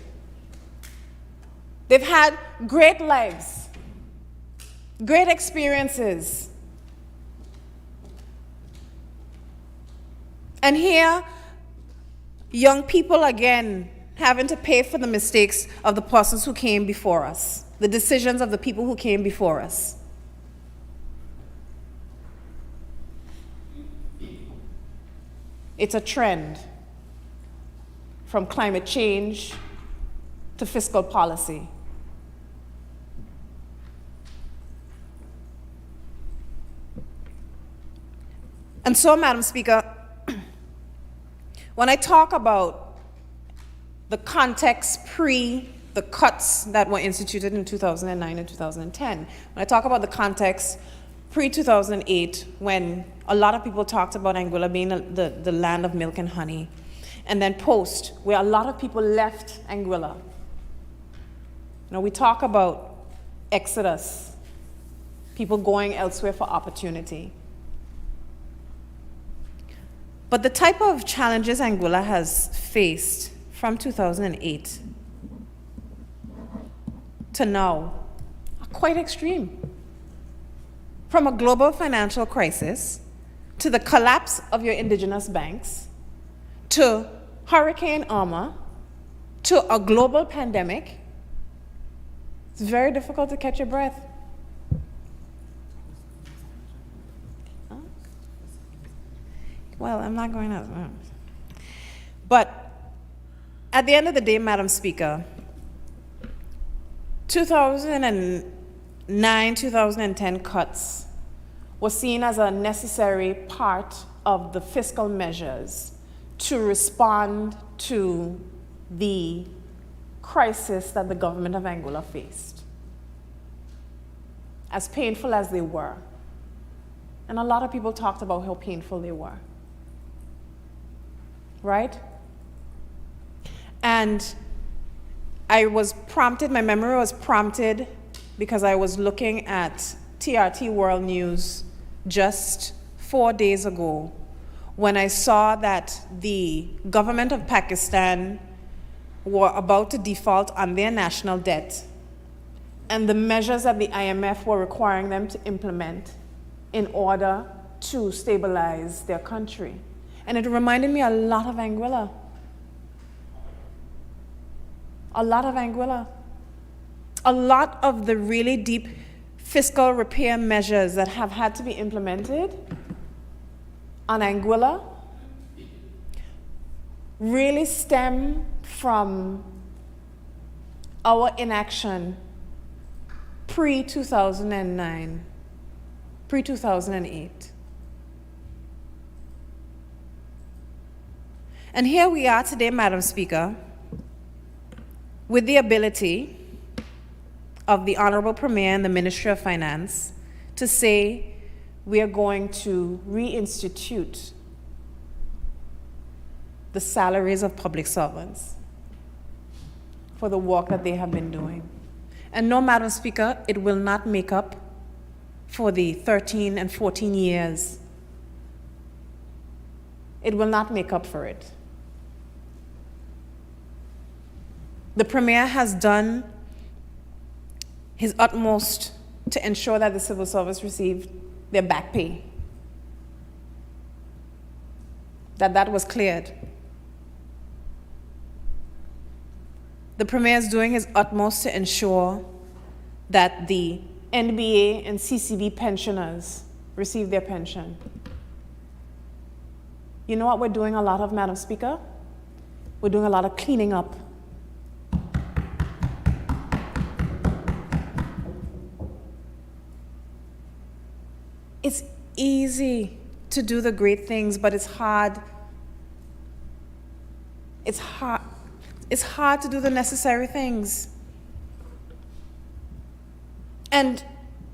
They've had great lives, great experiences. And here, young people again having to pay for the mistakes of the persons who came before us, the decisions of the people who came before us. It's a trend from climate change to fiscal policy. And so, Madam Speaker, when I talk about the context pre the cuts that were instituted in 2009 and 2010, when I talk about the context pre-2008, when a lot of people talked about Anguilla being the land of milk and honey, and then post, where a lot of people left Anguilla. You know, we talk about exodus, people going elsewhere for opportunity. But the type of challenges Anguilla has faced from 2008 to now are quite extreme. From a global financial crisis, to the collapse of your indigenous banks, to Hurricane Irma, to a global pandemic, it's very difficult to catch your breath. Well, I'm not going to. But at the end of the day, Madam Speaker, 2009, 2010 cuts were seen as a necessary part of the fiscal measures to respond to the crisis that the government of Anguilla faced, as painful as they were. And a lot of people talked about how painful they were. Right? And I was prompted, my memory was prompted because I was looking at TRT World News just 4 days ago when I saw that the government of Pakistan were about to default on their national debt and the measures that the IMF were requiring them to implement in order to stabilize their country. And it reminded me a lot of Anguilla. A lot of Anguilla. A lot of the really deep fiscal repair measures that have had to be implemented on Anguilla really stem from our inaction pre-2009, pre-2008. And here we are today, Madam Speaker, with the ability of the Honorable Premier and the Ministry of Finance to say we are going to reinstitute the salaries of public servants for the work that they have been doing. And no, Madam Speaker, it will not make up for the 13 and 14 years. It will not make up for it. The Premier has done his utmost to ensure that the civil service received their back pay. that that was cleared. The Premier is doing his utmost to ensure that the NBA and CCB pensioners receive their pension. You know what we're doing a lot of, Madam Speaker? We're doing a lot of cleaning up. It's easy to do the great things, but it's hard. It's hard to do the necessary things. And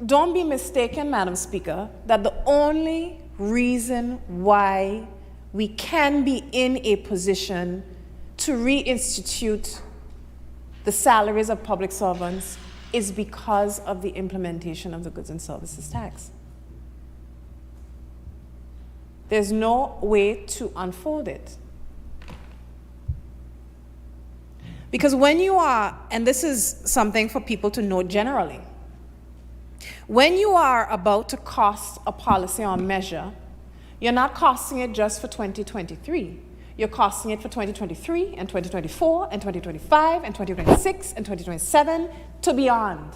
don't be mistaken, Madam Speaker, that the only reason why we can be in a position to reinstitute the salaries of public servants is because of the implementation of the goods and services tax. There's no way to unfold it. Because when you are, and this is something for people to know generally, when you are about to cost a policy or measure, you're not costing it just for 2023. You're costing it for 2023 and 2024 and 2025 and 2026 and 2027 to beyond.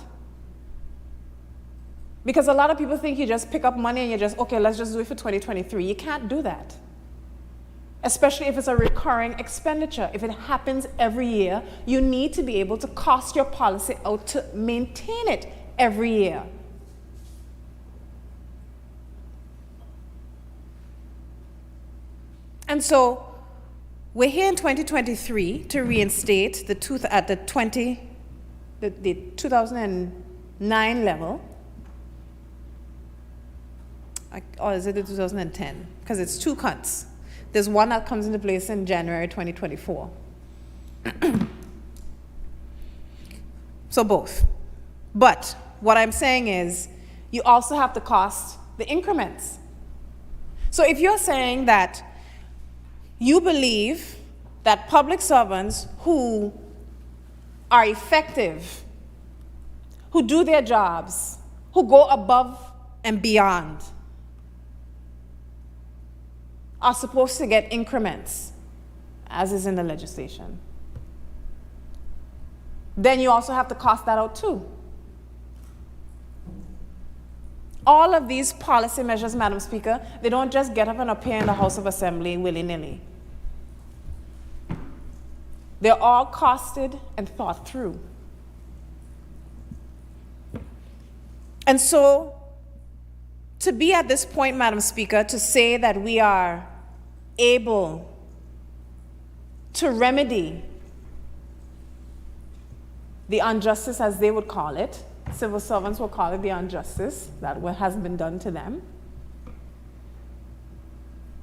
Because a lot of people think you just pick up money and you just, okay, let's just do it for 2023. You can't do that. Especially if it's a recurring expenditure. If it happens every year, you need to be able to cost your policy out to maintain it every year. And so we're here in 2023 to reinstate the 2009 level. Or is it the 2010? Because it's two cuts. There's one that comes into place in January 2024. So both. But what I'm saying is you also have to cost the increments. So if you're saying that you believe that public servants who are effective, who do their jobs, who go above and beyond, are supposed to get increments, as is in the legislation, then you also have to cost that out too. All of these policy measures, Madam Speaker, they don't just get up and appear in the House of Assembly willy-nilly. They're all costed and thought through. And so, to be at this point, Madam Speaker, to say that we are able to remedy the injustice, as they would call it, civil servants will call it the injustice that has been done to them.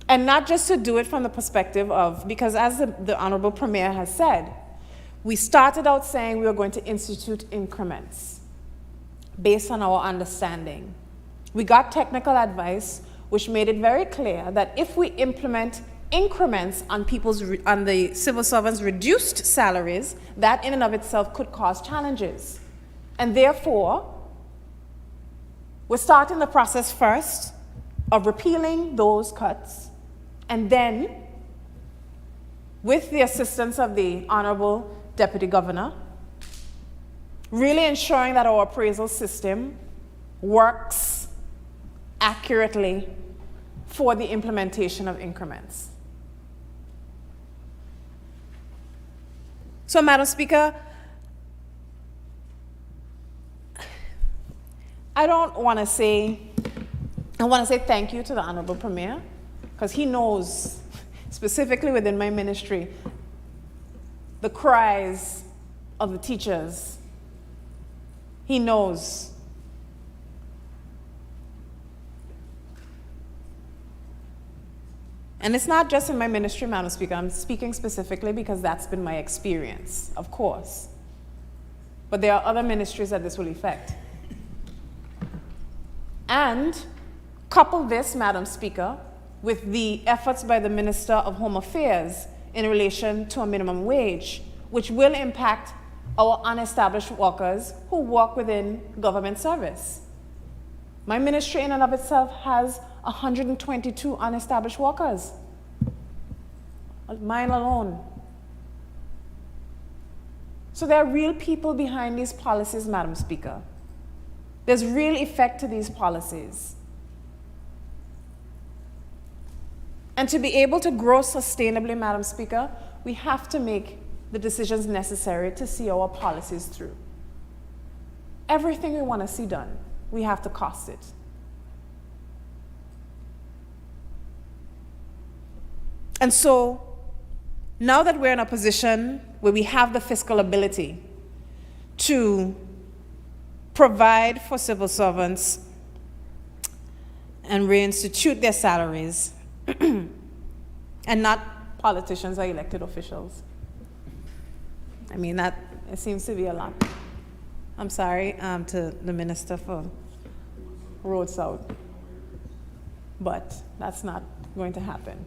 And not just to do it from the perspective of, because as the Honorable Premier has said, we started out saying we were going to institute increments based on our understanding. We got technical advice which made it very clear that if we implement increments on the civil servants' reduced salaries, that in and of itself could cause challenges. And therefore, we're starting the process first of repealing those cuts, and then, with the assistance of the Honorable Deputy Governor, really ensuring that our appraisal system works accurately for the implementation of increments. So, Madam Speaker, I want to say thank you to the Honorable Premier, because he knows, specifically within my ministry, the cries of the teachers. He knows. And it's not just in my ministry, Madam Speaker. I'm speaking specifically because that's been my experience, of course. But there are other ministries that this will affect. And couple this, Madam Speaker, with the efforts by the Minister of Home Affairs in relation to a minimum wage, which will impact our unestablished workers who work within government service. My ministry in and of itself has 122 unestablished workers. mine alone. So there are real people behind these policies, Madam Speaker. There's real effect to these policies. And to be able to grow sustainably, Madam Speaker, we have to make the decisions necessary to see our policies through. Everything we want to see done, we have to cost it. And so, now that we're in a position where we have the fiscal ability to provide for civil servants and reinstitute their salaries, and not politicians or elected officials. I mean, that it seems to be a lot. I'm sorry to the Minister for Road South, but that's not going to happen.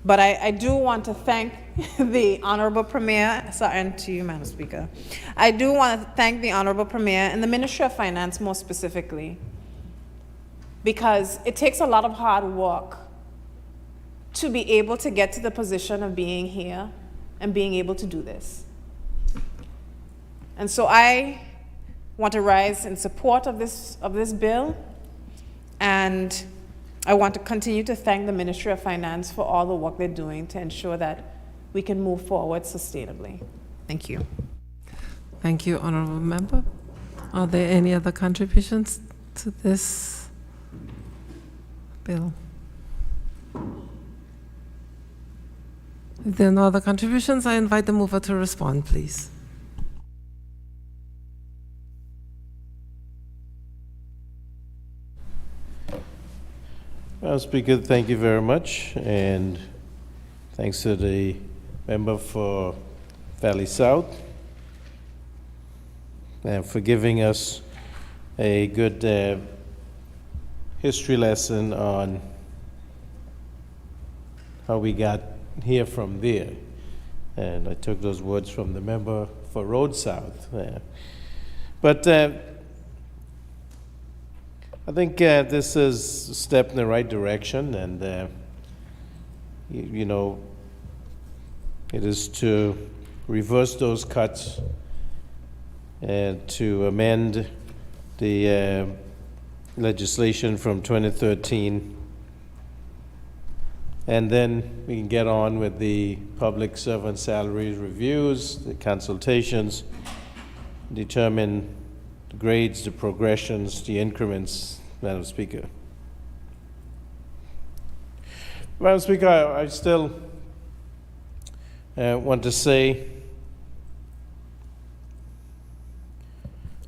But I do want to thank the Honorable Premier, and to you, Madam Speaker. I do want to thank the Honorable Premier and the Ministry of Finance more specifically, because it takes a lot of hard work to be able to get to the position of being here and being able to do this. And so I want to rise in support of this bill, and I want to continue to thank the Ministry of Finance for all the work they're doing to ensure that we can move forward sustainably. Thank you. Thank you, Honorable Member. Are there any other contributions to this bill? If there are no other contributions, I invite the mover to respond, please. Madam Speaker, thank you very much, and thanks to the member for Valley South and for giving us a good history lesson on how we got here from there. And I took those words from the member for Road South. But I think this is a step in the right direction, and you know, it is to reverse those cuts and to amend the legislation from 2013, and then we can get on with the public servant salaries reviews, the consultations, determine the grades, the progressions, the increments, Madam Speaker. Madam Speaker, I still want to say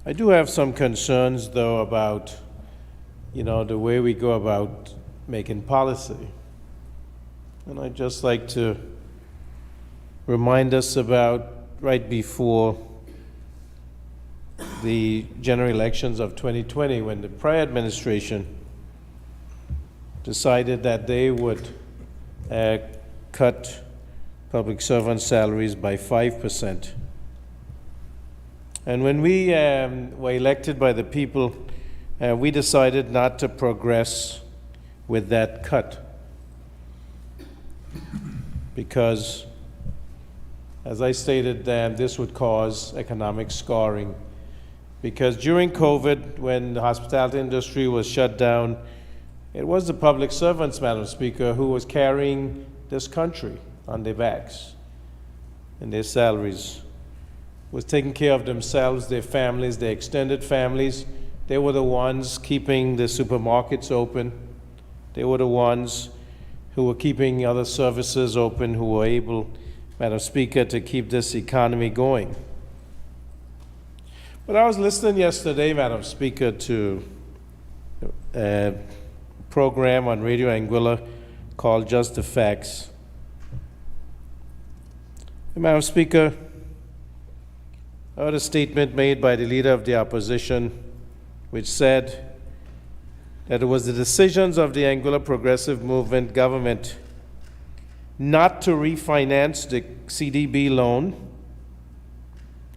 I do have some concerns, though, about, you know, the way we go about making policy. And I'd just like to remind us about right before the general elections of 2020, when the prior administration decided that they would cut public servant salaries by 5%. And when we were elected by the people, we decided not to progress with that cut, because, as I stated, this would cause economic scarring. Because during COVID, when the hospitality industry was shut down, it was the public servants, Madam Speaker, who was carrying this country on their backs, and their salaries was taking care of themselves, their families, their extended families. They were the ones keeping the supermarkets open. They were the ones who were keeping other services open, who were able, Madam Speaker, to keep this economy going. But I was listening yesterday, Madam Speaker, to a program on Radio Anguilla called Just the Facts. And Madam Speaker, I heard a statement made by the leader of the opposition which said that it was the decisions of the Anguilla Progressive Movement government not to refinance the CDB loan,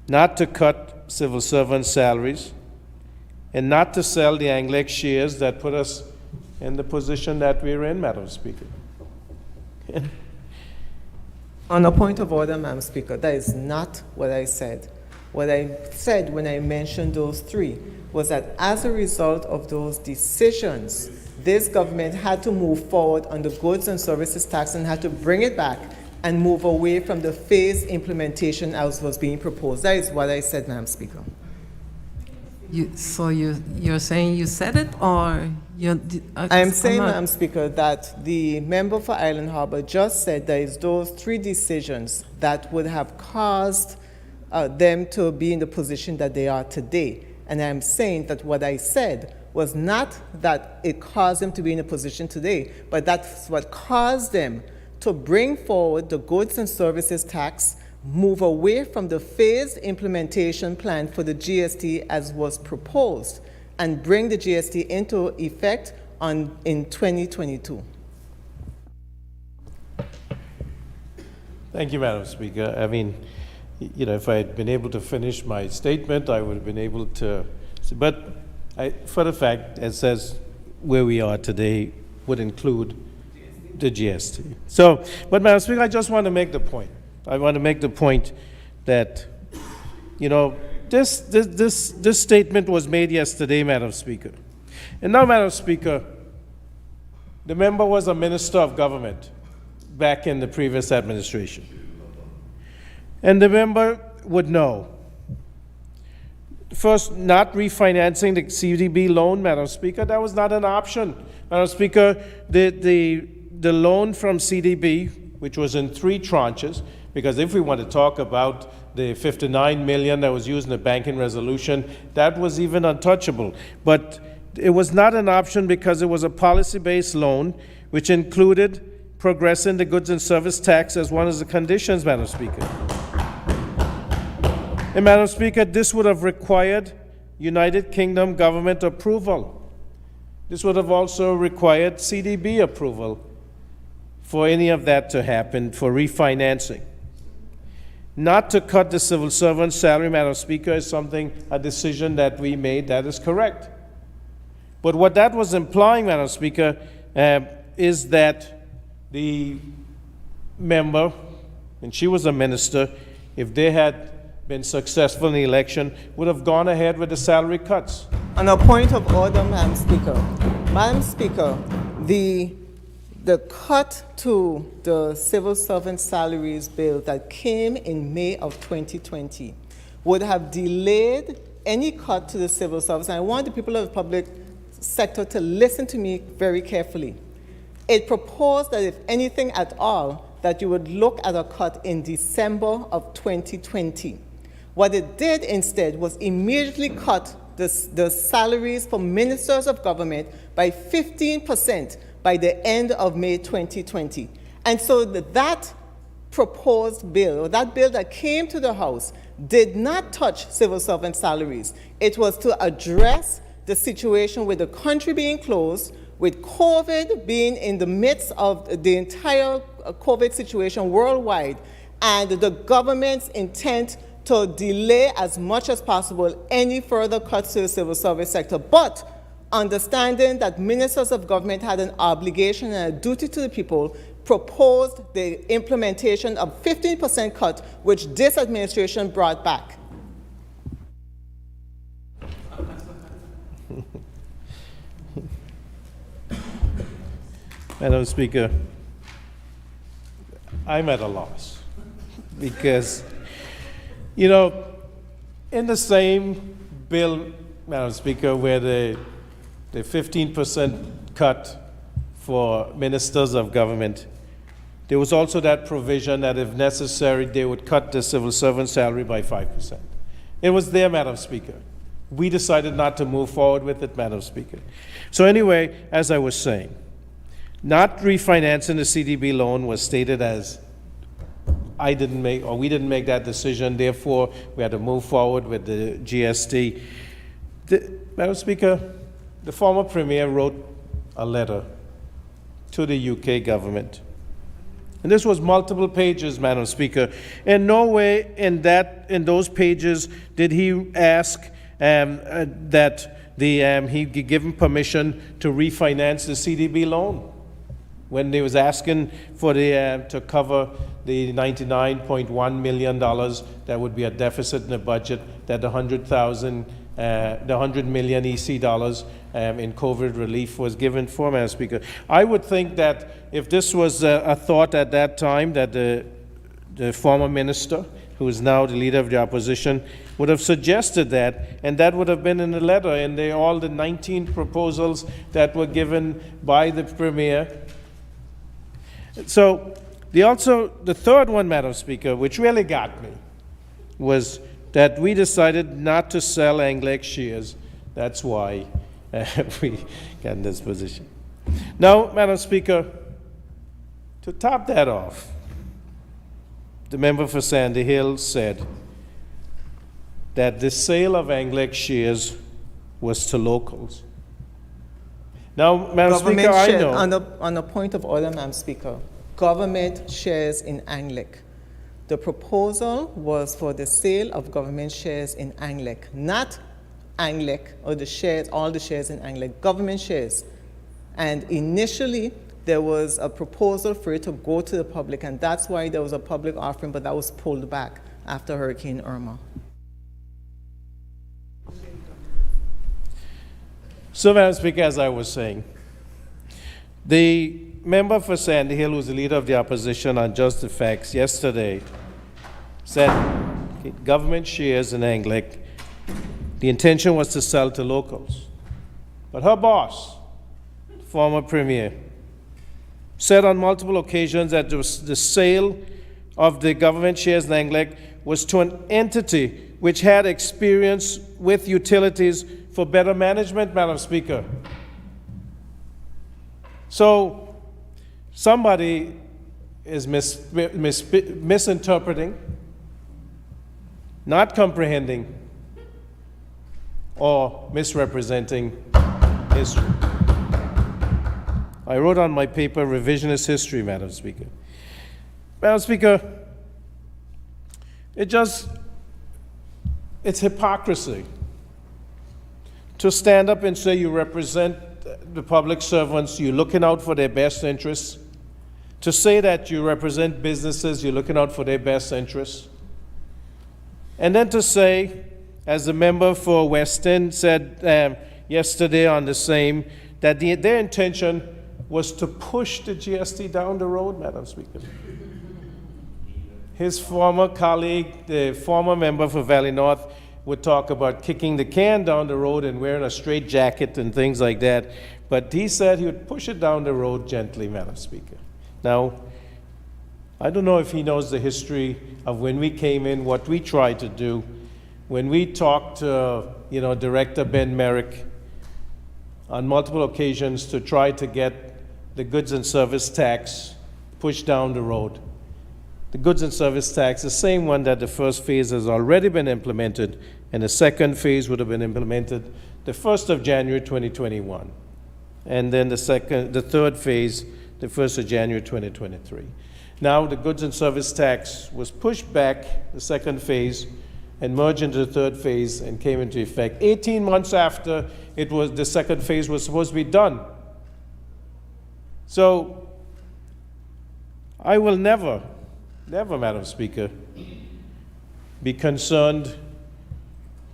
not to cut civil servant salaries, and not to sell the Anglex shares that put us in the position that we're in, Madam Speaker. On a point of order, Madam Speaker, that is not what I said. What I said when I mentioned those three was that as a result of those decisions, this government had to move forward on the goods and services tax and had to bring it back and move away from the phased implementation as was being proposed. That is what I said, Madam Speaker. So you're saying you said it, or you're? I am saying, Madam Speaker, that the member for Island Harbor just said there is those three decisions that would have caused them to be in the position that they are today. And I'm saying that what I said was not that it caused them to be in a position today, but that's what caused them to bring forward the goods and services tax, move away from the phased implementation plan for the GST as was proposed, and bring the GST into effect in 2022. Thank you, Madam Speaker. I mean, you know, if I had been able to finish my statement, I would have been able to, but for the fact, it says where we are today would include the GST. So, but Madam Speaker, I just want to make the point. I want to make the point that, you know, this statement was made yesterday, Madam Speaker. And now, Madam Speaker, the member was a minister of government back in the previous administration. And the member would know. First, not refinancing the CDB loan, Madam Speaker, that was not an option. Madam Speaker, the loan from CDB, which was in 3 tranches, because if we want to talk about the 59 million that was used in the banking resolution, that was even untouchable. But it was not an option because it was a policy-based loan, which included progressing the goods and service tax as one of the conditions, Madam Speaker. And Madam Speaker, this would have required United Kingdom government approval. This would have also required CDB approval for any of that to happen for refinancing. Not to cut the civil servant's salary, Madam Speaker, is a decision that we made that is correct. But what that was implying, Madam Speaker, is that the member, and she was a minister, if they had been successful in the election, would have gone ahead with the salary cuts. On a point of order, Madam Speaker. Madam Speaker, the cut to the civil servant salaries bill that came in May of 2020 would have delayed any cut to the civil service. And I want the people of the public sector to listen to me very carefully. It proposed that if anything at all, that you would look at a cut in December of 2020. What it did instead was immediately cut the salaries for ministers of government by 15% by the end of May 2020. And so that proposed bill, or that bill that came to the House, did not touch civil servant salaries. It was to address the situation with the country being closed, with COVID being in the midst of the entire COVID situation worldwide, and the government's intent to delay as much as possible any further cuts to the civil service sector. But understanding that ministers of government had an obligation and a duty to the people, proposed the implementation of 15% cut, which this administration brought back. Madam Speaker, I'm at a loss because, you know, in the same bill, Madam Speaker, where the 15% cut for ministers of government, there was also that provision that if necessary, they would cut the civil servant salary by 5%. It was there, Madam Speaker. We decided not to move forward with it, Madam Speaker. So anyway, as I was saying, not refinancing the CDB loan was stated as we didn't make that decision, therefore we had to move forward with the GST. Madam Speaker, the former Premier wrote a letter to the UK government. And this was multiple pages, Madam Speaker. In no way in those pages did he ask that he given permission to refinance the CDB loan when they was asking for to cover the $99.1 million that would be a deficit in the budget, that the 100 million EC dollars in COVID relief was given for, Madam Speaker. I would think that if this was a thought at that time, that the former minister, who is now the leader of the opposition, would have suggested that, and that would have been in the letter, and all the 19 proposals that were given by the Premier. So the third one, Madam Speaker, which really got me, was that we decided not to sell Anguilla shares. That's why we got in this position. Now, Madam Speaker, to top that off, the member for Sandy Hill said that the sale of Anguilla shares was to locals. Now, Madam Speaker, I know. On a point of order, Madam Speaker, government shares in Anguilla. The proposal was for the sale of government shares in Anguilla, not Anguilla or the shares, all the shares in Anguilla, government shares. And initially, there was a proposal for it to go to the public, and that's why there was a public offering, but that was pulled back after Hurricane Irma. So, Madam Speaker, as I was saying, the member for Sandy Hill, who's the leader of the opposition on Just the Facts, yesterday said government shares in Anguilla, the intention was to sell to locals. But her boss, former Premier, said on multiple occasions that the sale of the government shares in Anguilla was to an entity which had experience with utilities for better management, Madam Speaker. So somebody is misinterpreting, not comprehending, or misrepresenting history. I wrote on my paper revisionist history, Madam Speaker. Madam Speaker, it's hypocrisy to stand up and say you represent the public servants, you're looking out for their best interests, to say that you represent businesses, you're looking out for their best interests, and then to say, as the member for West End said yesterday on the same, that their intention was to push the GST down the road, Madam Speaker. His former colleague, the former member for Valley North, would talk about kicking the can down the road and wearing a straight jacket and things like that. But he said he would push it down the road gently, Madam Speaker. Now, I don't know if he knows the history of when we came in, what we tried to do. When we talked to, Director Ben Merrick on multiple occasions to try to get the goods and service tax pushed down the road. The goods and service tax, the same one that the first phase has already been implemented, and the second phase would have been implemented the 1st of January 2021. And then the third phase, the 1st of January 2023. Now the goods and service tax was pushed back, the second phase, and merged into the third phase and came into effect 18 months after the second phase was supposed to be done. So I will never, Madam Speaker, be concerned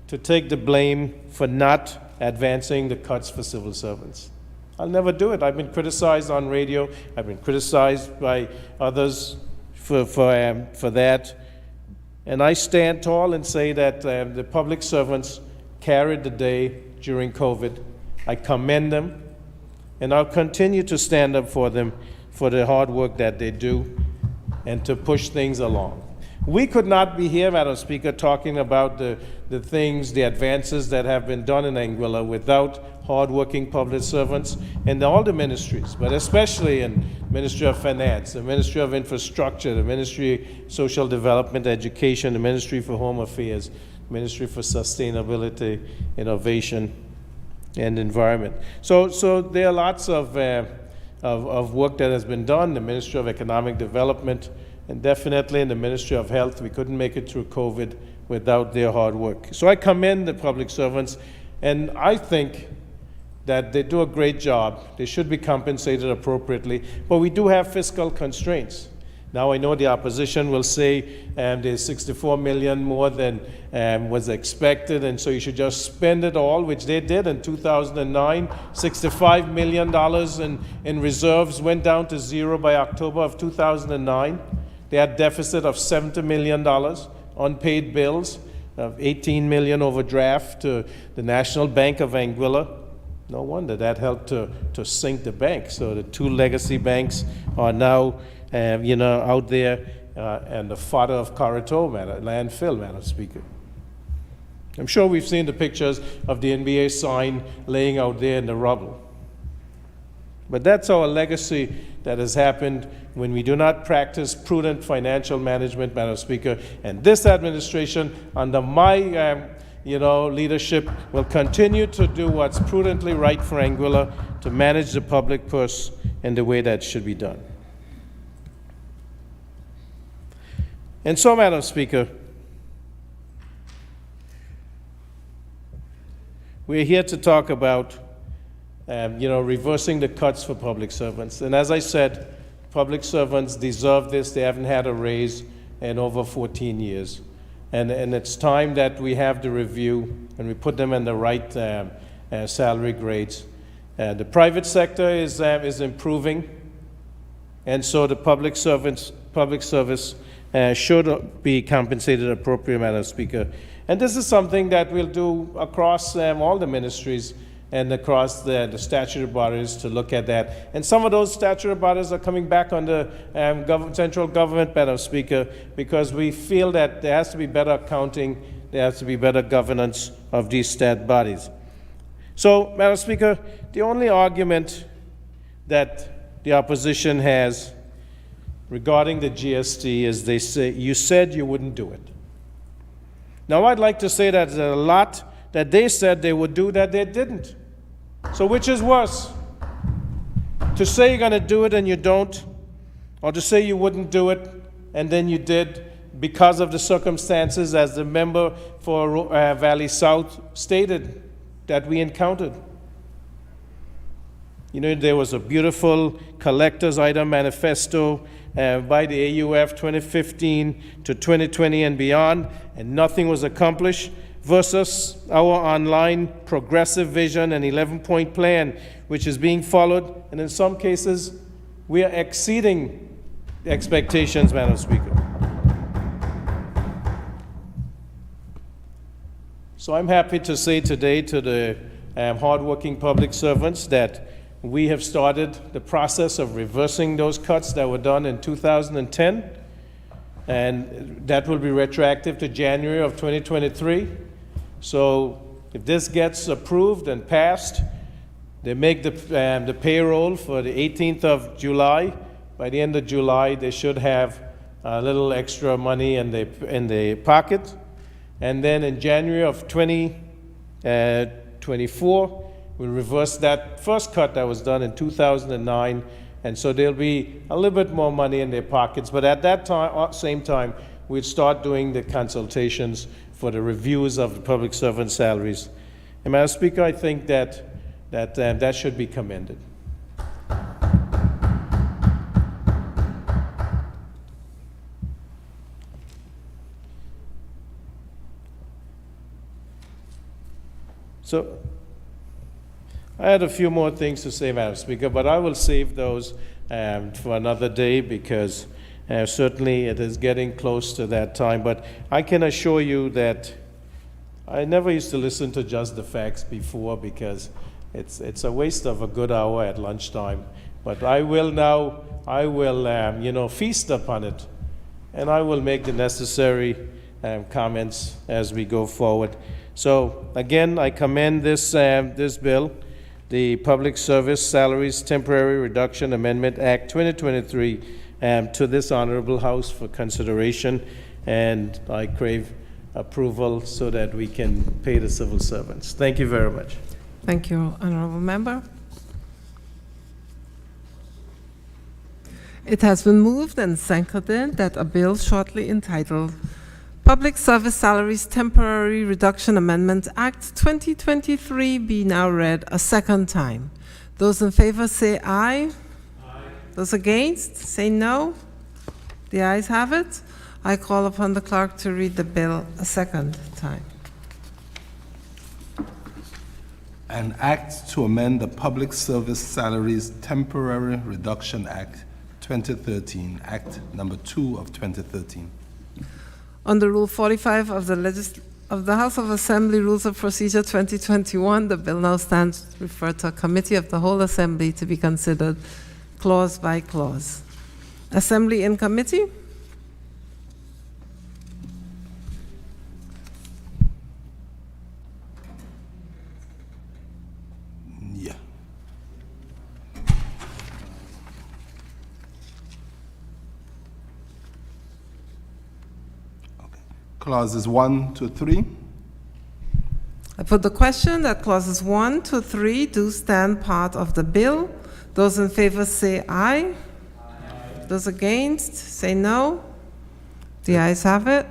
to take the blame for not advancing the cuts for civil servants. I'll never do it. I've been criticized on radio. I've been criticized by others for that. And I stand tall and say that the public servants carried the day during COVID. I commend them, and I'll continue to stand up for them for the hard work that they do and to push things along. We could not be here, Madam Speaker, talking about the things, the advances that have been done in Anguilla without hard-working public servants in all the ministries, but especially in Ministry of Finance, the Ministry of Infrastructure, the Ministry of Social Development, Education, the Ministry for Home Affairs, Ministry for Sustainability, Innovation, and Environment. So there are lots of work that has been done, the Ministry of Economic Development, and definitely in the Ministry of Health. We couldn't make it through COVID without their hard work. So I commend the public servants. And I think that they do a great job. They should be compensated appropriately, but we do have fiscal constraints. Now, I know the opposition will say there's 64 million more than was expected, and so you should just spend it all, which they did in 2009. $65 million in reserves went down to zero by October of 2009. They had a deficit of $70 million, unpaid bills of 18 million overdraft to the National Bank of Anguilla. No wonder that helped to sink the bank. So the two legacy banks are now out there, and the fodder of Corito, landfill, Madam Speaker. I'm sure we've seen the pictures of the NBA sign laying out there in the rubble. But that's our legacy that has happened when we do not practice prudent financial management, Madam Speaker. And this administration, under my leadership, will continue to do what's prudently right for Anguilla to manage the public purse in the way that should be done. And so, Madam Speaker, we're here to talk about reversing the cuts for public servants. And as I said, public servants deserve this. They haven't had a raise in over 14 years. And it's time that we have the review and we put them in the right salary grades. The private sector is improving, and so the public service should be compensated appropriately, Madam Speaker. And this is something that we'll do across all the ministries and across the statutory bodies to look at that. And some of those statutory bodies are coming back on the central government, Madam Speaker, because we feel that there has to be better accounting, there has to be better governance of these stat bodies. So, Madam Speaker, the only argument that the opposition has regarding the GST is they say, you said you wouldn't do it. Now, I'd like to say that there's a lot that they said they would do that they didn't. So which is worse? To say you're going to do it and you don't, or to say you wouldn't do it and then you did because of the circumstances, as the member for Valley South stated, that we encountered. You know, there was a beautiful collector's item manifesto by the AUF 2015 to 2020 and beyond, and nothing was accomplished, versus our online progressive vision and 11-point plan, which is being followed, and in some cases, we are exceeding expectations, Madam Speaker. So I'm happy to say today to the hardworking public servants that we have started the process of reversing those cuts that were done in 2010, and that will be retroactive to January of 2023. So if this gets approved and passed, they make the payroll for the 18th of July. By the end of July, they should have a little extra money in the pocket. And then in January of 2024, we'll reverse that first cut that was done in 2009. And so there'll be a little bit more money in their pockets. But at that time, same time, we'd start doing the consultations for the reviews of the public servant salaries. And Madam Speaker, I think that should be commended. So I had a few more things to say, Madam Speaker, but I will save those for another day, because certainly it is getting close to that time. But I can assure you that I never used to listen to Just the Facts before, because it's a waste of a good hour at lunchtime. But I will now, feast upon it, and I will make the necessary comments as we go forward. So again, I commend this bill, the Public Service Salaries Temporary Reduction Amendment Act 2023, to this honorable House for consideration, and I crave approval so that we can pay the civil servants. Thank you very much. Thank you, Honorable Member. It has been moved and seconded that a bill shortly entitled Public Service Salaries Temporary Reduction Amendment Act 2023 be now read a second time. Those in favor say aye. Those against, say no. The ayes have it. I call upon the clerk to read the bill a second time. An act to amend the Public Service Salaries Temporary Reduction Act 2013, Act number 2 of 2013. Under Rule 45 of the House of Assembly Rules of Procedure 2021, the bill now stands referred to a committee of the whole Assembly to be considered clause by clause. Assembly in committee? Yeah. Okay. Clauses 1 to 3. I put the question that clauses 1 to 3 do stand part of the bill. Those in favor say aye. Those against say no. The ayes have it.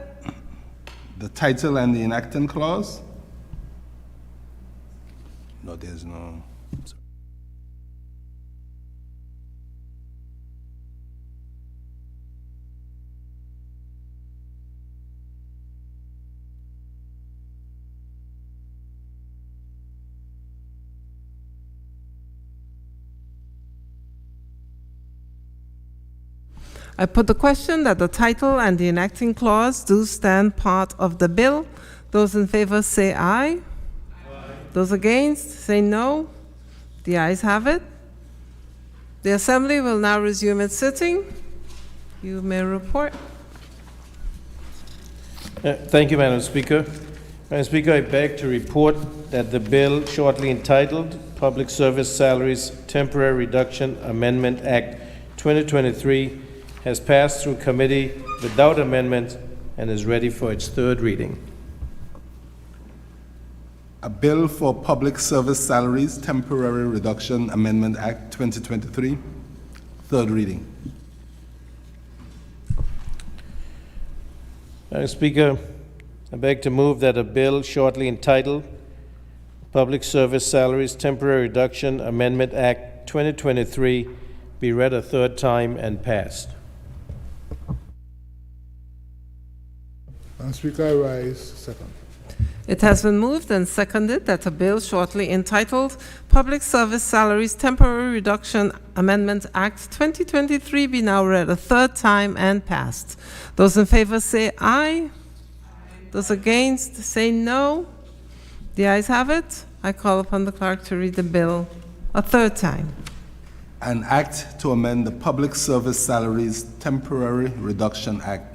The title and the enacting clause? No, there's no. I put the question that the title and the enacting clause do stand part of the bill. Those in favor say aye. Those against say no. The ayes have it. The Assembly will now resume its sitting. You may report. Thank you, Madam Speaker. Madam Speaker, I beg to report that the bill shortly entitled Public Service Salaries Temporary Reduction Amendment Act 2023 has passed through committee without amendment and is ready for its third reading. A bill for Public Service Salaries Temporary Reduction Amendment Act 2023, third reading. Madam Speaker, I beg to move that a bill shortly entitled Public Service Salaries Temporary Reduction Amendment Act 2023 be read a third time and passed. Madam Speaker, I rise second. It has been moved and seconded that a bill shortly entitled Public Service Salaries Temporary Reduction Amendment Act 2023 be now read a third time and passed. Those in favor say aye. Those against say no. The ayes have it. I call upon the clerk to read the bill a third time. An act to amend the Public Service Salaries Temporary Reduction Act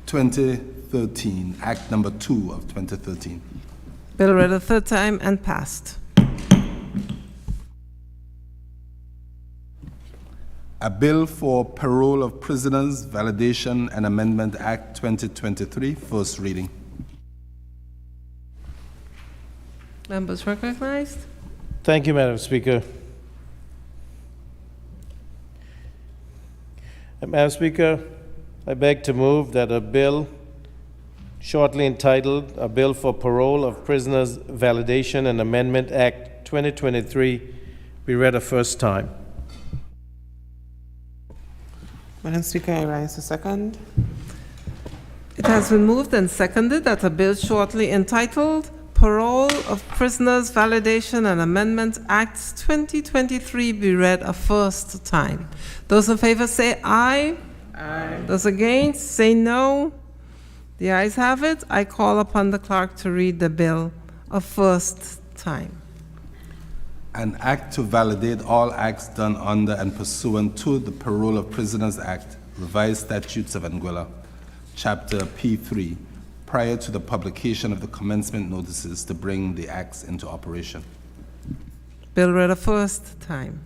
2013, Act number 2 of 2013. Bill read a third time and passed. A bill for parole of prisoners, validation and amendment Act 2023, first reading. Members recognized. Thank you, Madam Speaker. Madam Speaker, I beg to move that a bill shortly entitled A Bill for Parole of Prisoners Validation and Amendment Act 2023 be read a first time. Madam Speaker, I rise a second. It has been moved and seconded that a bill shortly entitled Parole of Prisoners Validation and Amendment Act 2023 be read a first time. Those in favor say aye. Aye. Those against say no. The ayes have it. I call upon the clerk to read the bill a first time. An act to validate all acts done under and pursuant to the Parole of Prisoners Act, Revised Statutes of Anguilla, Chapter P3, prior to the publication of the commencement notices to bring the acts into operation. Bill read a first time.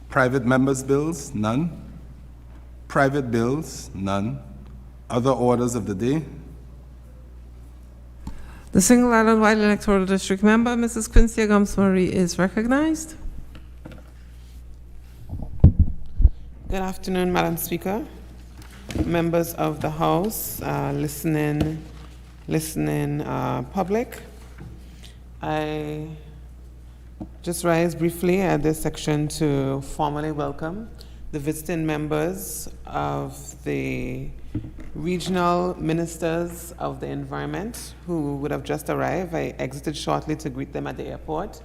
Private members' bills, none. Private bills, none. Other orders of the day. The Single Island White Electoral District member, Mrs. Quincy Gums-Murray, is recognized. Good afternoon, Madam Speaker, members of the House, listening public. I just rise briefly at this section to formally welcome the visiting members of the regional ministers of the environment who would have just arrived. I exited shortly to greet them at the airport.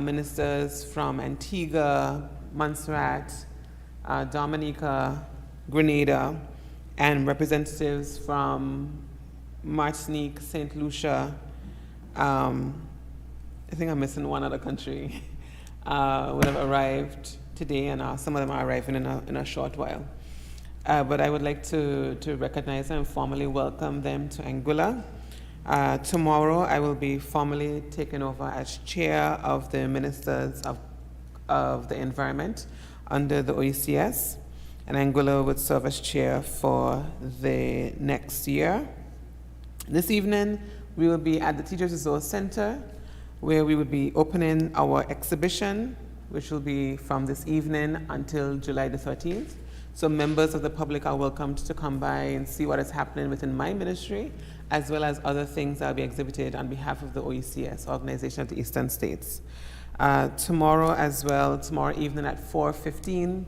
Ministers from Antigua, Montserrat, Dominica, Grenada, and representatives from Martinique, St. Lucia. I think I'm missing one other country. Would have arrived today, and some of them are arriving in a short while. But I would like to recognize and formally welcome them to Anguilla. Tomorrow, I will be formally taking over as chair of the Ministers of the Environment under the OECS, and Anguilla would serve as chair for the next year. This evening, we will be at the Teachers Resource Center, where we will be opening our exhibition, which will be from this evening until July the 13th. So members of the public are welcomed to come by and see what is happening within my ministry, as well as other things that will be exhibited on behalf of the OECS, Organization of the Eastern States. Tomorrow as well, tomorrow evening at 4:15,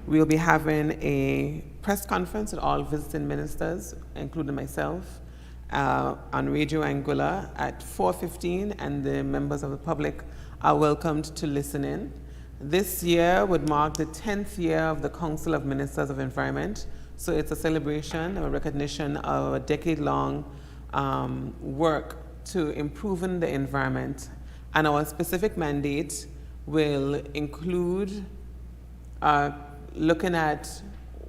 we'll be having a press conference with all visiting ministers, including myself, on Radio Anguilla at 4:15, and the members of the public are welcomed to listen in. This year would mark the 10th year of the Council of Ministers of Environment, so it's a celebration, a recognition of a decade-long work to improving the environment. And our specific mandate will include looking at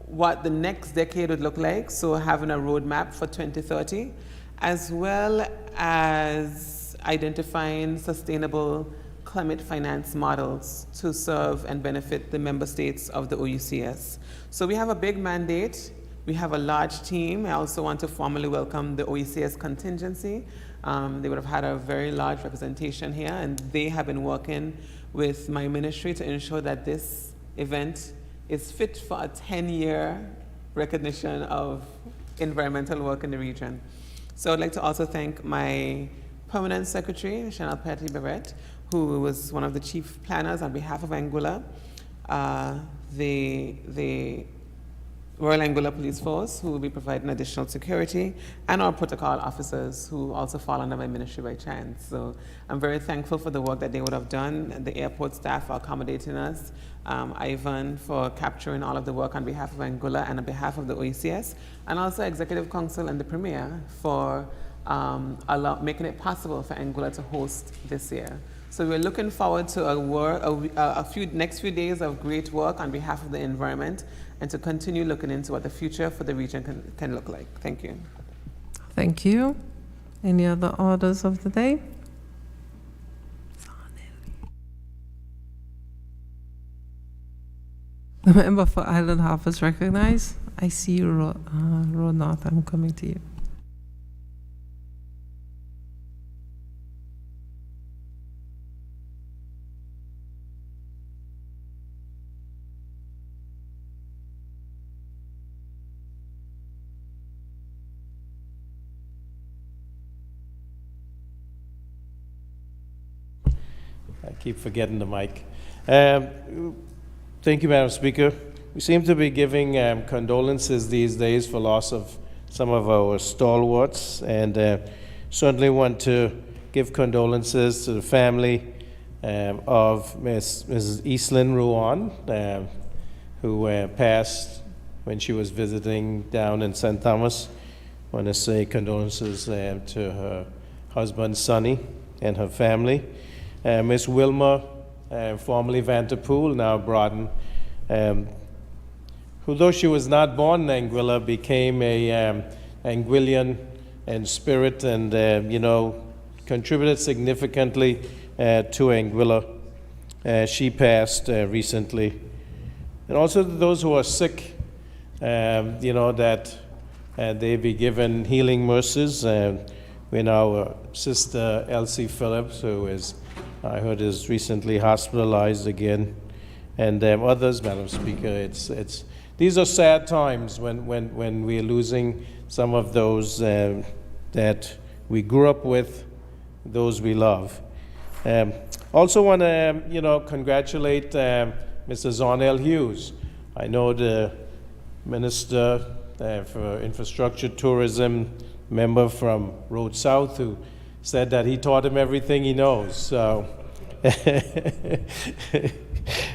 what the next decade would look like, so having a roadmap for 2030, as well as identifying sustainable climate finance models to serve and benefit the member states of the OECS. So we have a big mandate. We have a large team. I also want to formally welcome the OECS contingency. They would have had a very large representation here, and they have been working with my ministry to ensure that this event is fit for a 10-year recognition of environmental work in the region. So I'd like to also thank my permanent secretary, Chanel Petty-Barrett, who was one of the chief planners on behalf of Anguilla, the Royal Anguilla Police Force, who will be providing additional security, and our protocol officers, who also fall under my ministry by chance. So I'm very thankful for the work that they would have done, and the airport staff for accommodating us, Ivan for capturing all of the work on behalf of Anguilla and on behalf of the OECS, and also Executive Council and the Premier for making it possible for Anguilla to host this year. So we're looking forward to next few days of great work on behalf of the environment, and to continue looking into what the future for the region can look like. Thank you. Thank you. Any other orders of the day? The member for Island Half is recognized. I see you, Row North. I'm coming to you. I keep forgetting the mic. Thank you, Madam Speaker. We seem to be giving condolences these days for loss of some of our stalwarts, and certainly want to give condolences to the family of Mrs. Eastland Ruan, who passed when she was visiting down in St. Thomas. I want to say condolences to her husband, Sonny, and her family. Miss Wilma, formerly Vanterpool, now Broughton, who, though she was not born in Anguilla, became a Anguillian in spirit, and contributed significantly to Anguilla. She passed recently. And also to those who are sick, that they be given healing mercies. with our sister Elsie Phillips, who is, I heard, is recently hospitalized again, and others, Madam Speaker. These are sad times when we're losing some of those that we grew up with, those we love. Also want to, congratulate Mr. Zornell Hughes. I know the Minister for Infrastructure, Tourism, member from Road South, who said that he taught him everything he knows. So,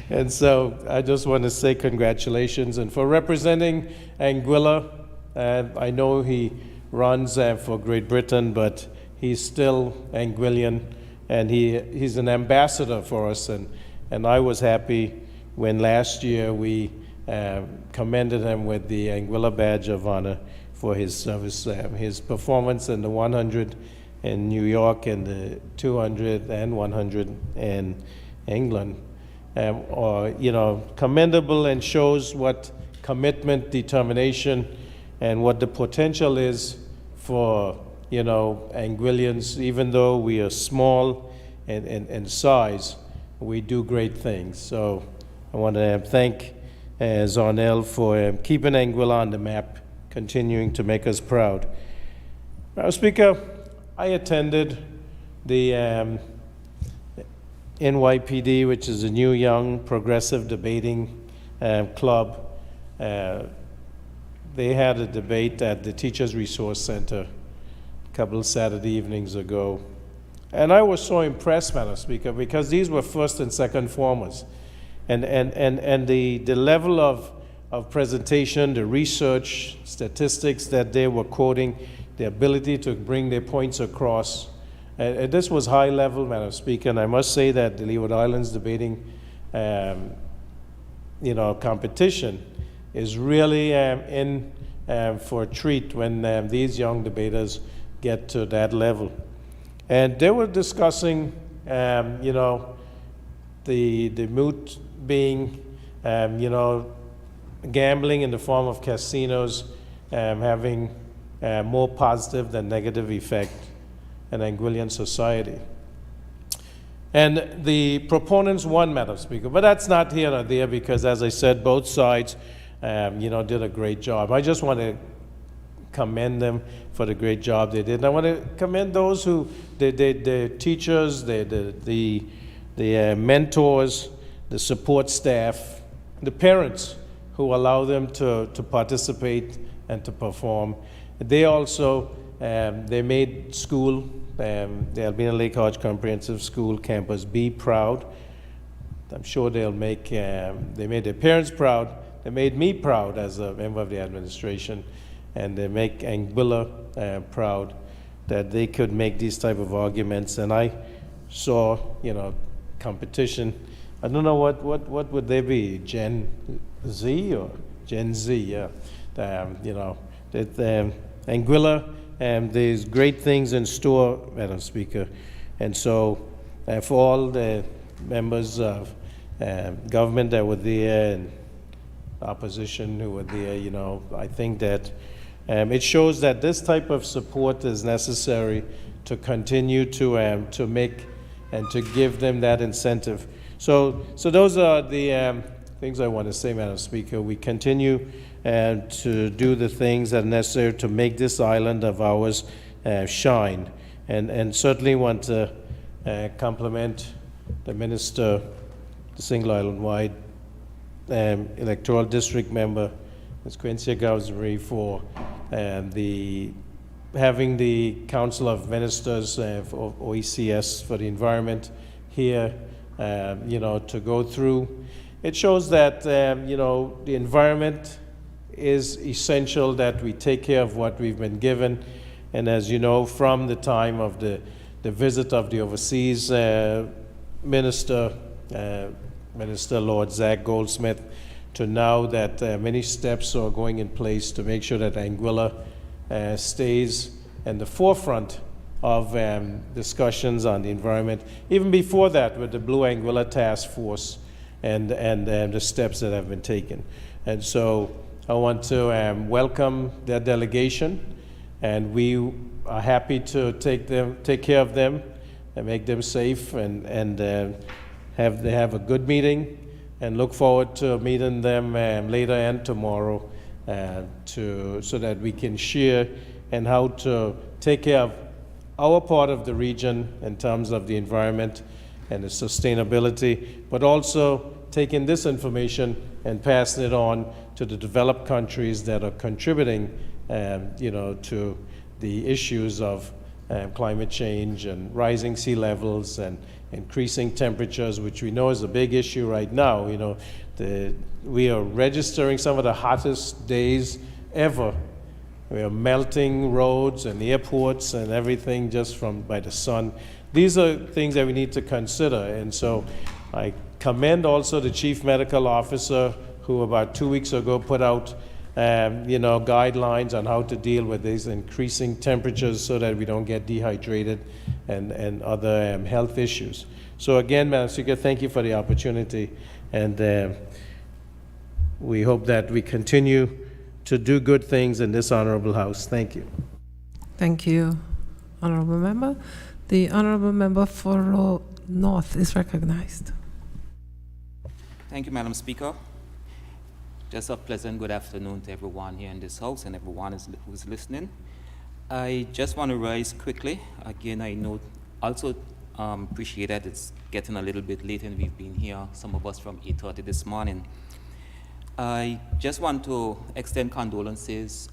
and so I just want to say congratulations. And for representing Anguilla, I know he runs for Great Britain, but he's still Anguillian, and he's an ambassador for us. And I was happy when last year we commended him with the Anguilla Badge of Honor for his service, his performance in the 100 in New York and the 200 and 100 in England. Commendable, and shows what commitment, determination, and what the potential is for, Anguillians. Even though we are small in size, we do great things. So I want to thank Zornell for keeping Anguilla on the map, continuing to make us proud. Madam Speaker, I attended the NYPD, which is a new young progressive debating club. They had a debate at the Teachers Resource Center a couple of Saturday evenings ago. And I was so impressed, Madam Speaker, because these were first and second formers. And the level of presentation, the research, statistics that they were quoting, the ability to bring their points across. This was high level, Madam Speaker, and I must say that the Leeward Islands debating competition is really in for a treat when these young debaters get to that level. And they were discussing, the moot being, gambling in the form of casinos having more positive than negative effect in Anguillian society. And the proponents won, Madam Speaker, but that's not here or there because, as I said, both sides, did a great job. I just want to commend them for the great job they did. And I want to commend those who, the teachers, the mentors, the support staff, the parents who allow them to participate and to perform. They also, they made school, the Albina Lake Hodge Comprehensive School Campus B proud. I'm sure they'll make, they made their parents proud. They made me proud as a member of the administration, and they make Anguilla proud that they could make these type of arguments. And I saw, competition. I don't know what would they be, Gen Z or Gen Z? Yeah, Anguilla. There's great things in store, Madam Speaker, and so for all the members of government that were there and opposition who were there, I think that it shows that this type of support is necessary to continue to make and to give them that incentive. So those are the things I want to say, Madam Speaker. We continue to do the things that are necessary to make this island of ours shine, and certainly want to compliment the Minister, the Single Island-wide electoral district member, Ms. Quincy Gausry, for having the Council of Ministers for OECS for the environment here, to go through. It shows that, the environment is essential, that we take care of what we've been given. And as you know, from the time of the visit of the overseas minister, Minister Lord Zach Goldsmith, to now that many steps are going in place to make sure that Anguilla stays in the forefront of discussions on the environment, even before that with the Blue Anguilla Task Force and the steps that have been taken. And so I want to welcome that delegation and we are happy to take care of them and make them safe, and have a good meeting, and look forward to meeting them later and tomorrow, so that we can share and how to take care of our part of the region in terms of the environment and the sustainability, but also taking this information and passing it on to the developed countries that are contributing, to the issues of climate change and rising sea levels and increasing temperatures, which we know is a big issue right now. We are registering some of the hottest days ever. We are melting roads and airports and everything just by the sun. These are things that we need to consider. And so I commend also the Chief Medical Officer, who about 2 weeks ago put out guidelines on how to deal with these increasing temperatures so that we don't get dehydrated and other health issues. So again, Madam Speaker, thank you for the opportunity, and we hope that we continue to do good things in this honorable House. Thank you. Thank you, Honorable Member. The Honorable Member for North is recognized. Thank you, Madam Speaker. Just a pleasant good afternoon to everyone here in this House and everyone who's listening. I just want to rise quickly. Again, I know also appreciate that it's getting a little bit late and we've been here, some of us from 8:30 this morning. I just want to extend condolences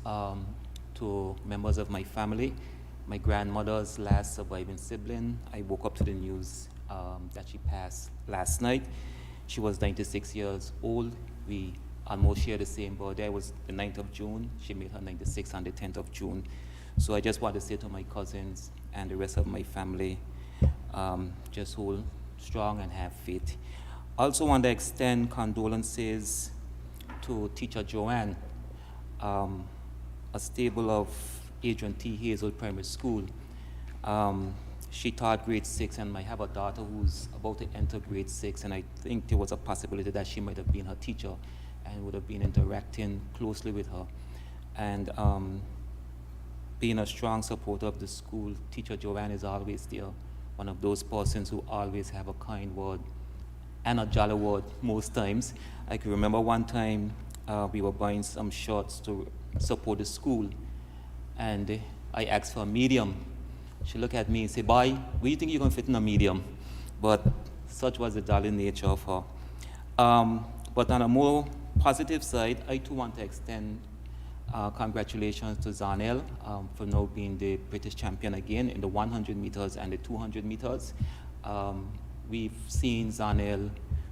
to members of my family, my grandmother's last surviving sibling. I woke up to the news that she passed last night. She was 96 years old. We almost share the same birthday. It was the 9th of June. She made her 96 on the 10th of June. So I just want to say to my cousins and the rest of my family, just hold strong and have faith. Also want to extend condolences to teacher Joanne, a stable of Adrian T. Hazel Primary School. She taught grade 6, and I have a daughter who's about to enter grade 6, and I think there was a possibility that she might have been her teacher and would have been interacting closely with her. And being a strong supporter of the school, teacher Joanne is always there, one of those persons who always have a kind word and a jolly word most times. I can remember one time we were buying some shirts to support the school, and I asked for a medium. She looked at me and said, "Boy, where do you think you're going to fit in a medium?" But such was the darling nature of her. But on a more positive side, I too want to extend congratulations to Zanel for now being the British champion again in the 100 meters and the 200 meters. We've seen Zanel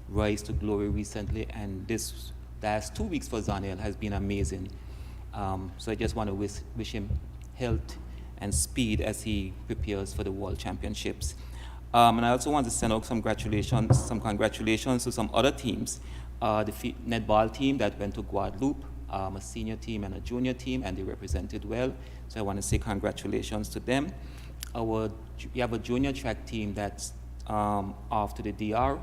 rise to glory recently, and this last 2 weeks for Zanel has been amazing. So I just want to wish him health and speed as he prepares for the World Championships. And I also want to send out some congratulations to some other teams. The netball team that went to Guadeloupe, a senior team and a junior team, and they represented well. So I want to say congratulations to them. We have a junior track team that's off to the DR,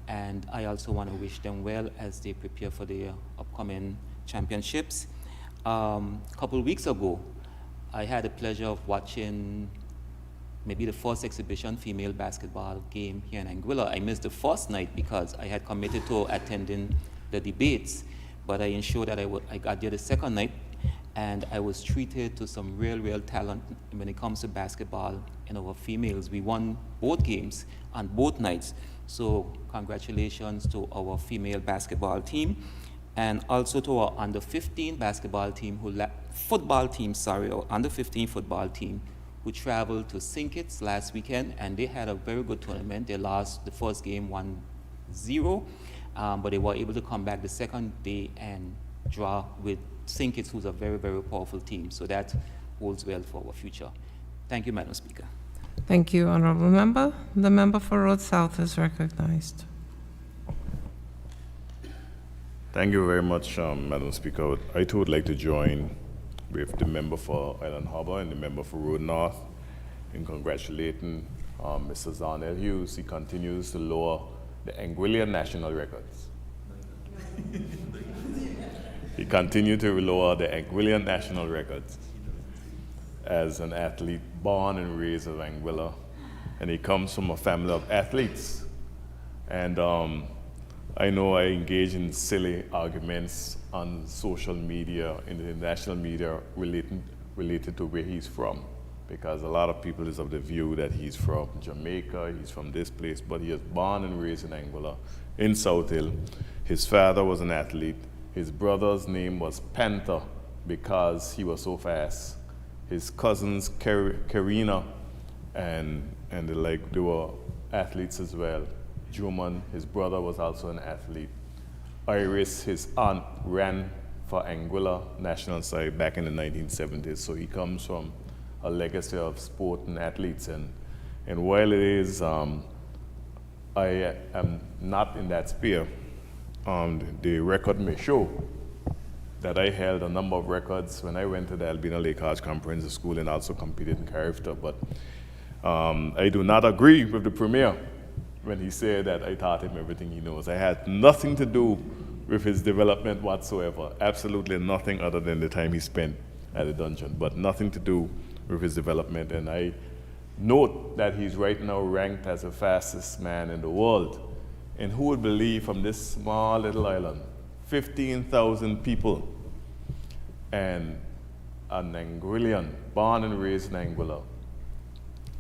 and I also want to wish them well as they prepare for the upcoming championships. A couple weeks ago, I had the pleasure of watching maybe the first exhibition female basketball game here in Anguilla. I missed the first night because I had committed to attending the debates, but I ensured that I got there the second night, and I was treated to some real talent when it comes to basketball in our females. We won both games on both nights, so congratulations to our female basketball team, and also to our under 15 basketball team, our under 15 football team, who traveled to St. Kitts last weekend, and they had a very good tournament. They lost the first game 1-0, but they were able to come back the second day and draw with St. Kitts, who's a very powerful team. So that holds well for our future. Thank you, Madam Speaker. Thank you, Honorable Member. The member for Road South is recognized. Thank you very much, Madam Speaker. I too would like to join with the member for Island Harbour and the member for Road North in congratulating Mr. Zarnell Hughes. He continues to lower the Anguilla national records. He continued to lower the Anguilla national records. as an athlete born and raised in Anguilla, and he comes from a family of athletes. And I know I engage in silly arguments on social media, in the national media, related to where he's from, because a lot of people is of the view that he's from Jamaica, he's from this place, but he is born and raised in Anguilla, in South Hill. His father was an athlete. His brother's name was Panther because he was so fast. His cousins, Karina and they were athletes as well. Juman, his brother, was also an athlete. Iris, his aunt, ran for Anguilla national side back in the 1970s, so he comes from a legacy of sport and athletes. And while it is, I am not in that sphere, the record may show that I held a number of records when I went to the Albina Lake Arch Comprehensive School and also competed in character, but I do not agree with the Premier when he said that I taught him everything he knows. I had nothing to do with his development whatsoever, absolutely nothing other than the time he spent at the dungeon, but nothing to do with his development. And I note that he's right now ranked as the fastest man in the world. And who would believe from this small little island, 15,000 people, and an Anguillian, born and raised in Anguilla,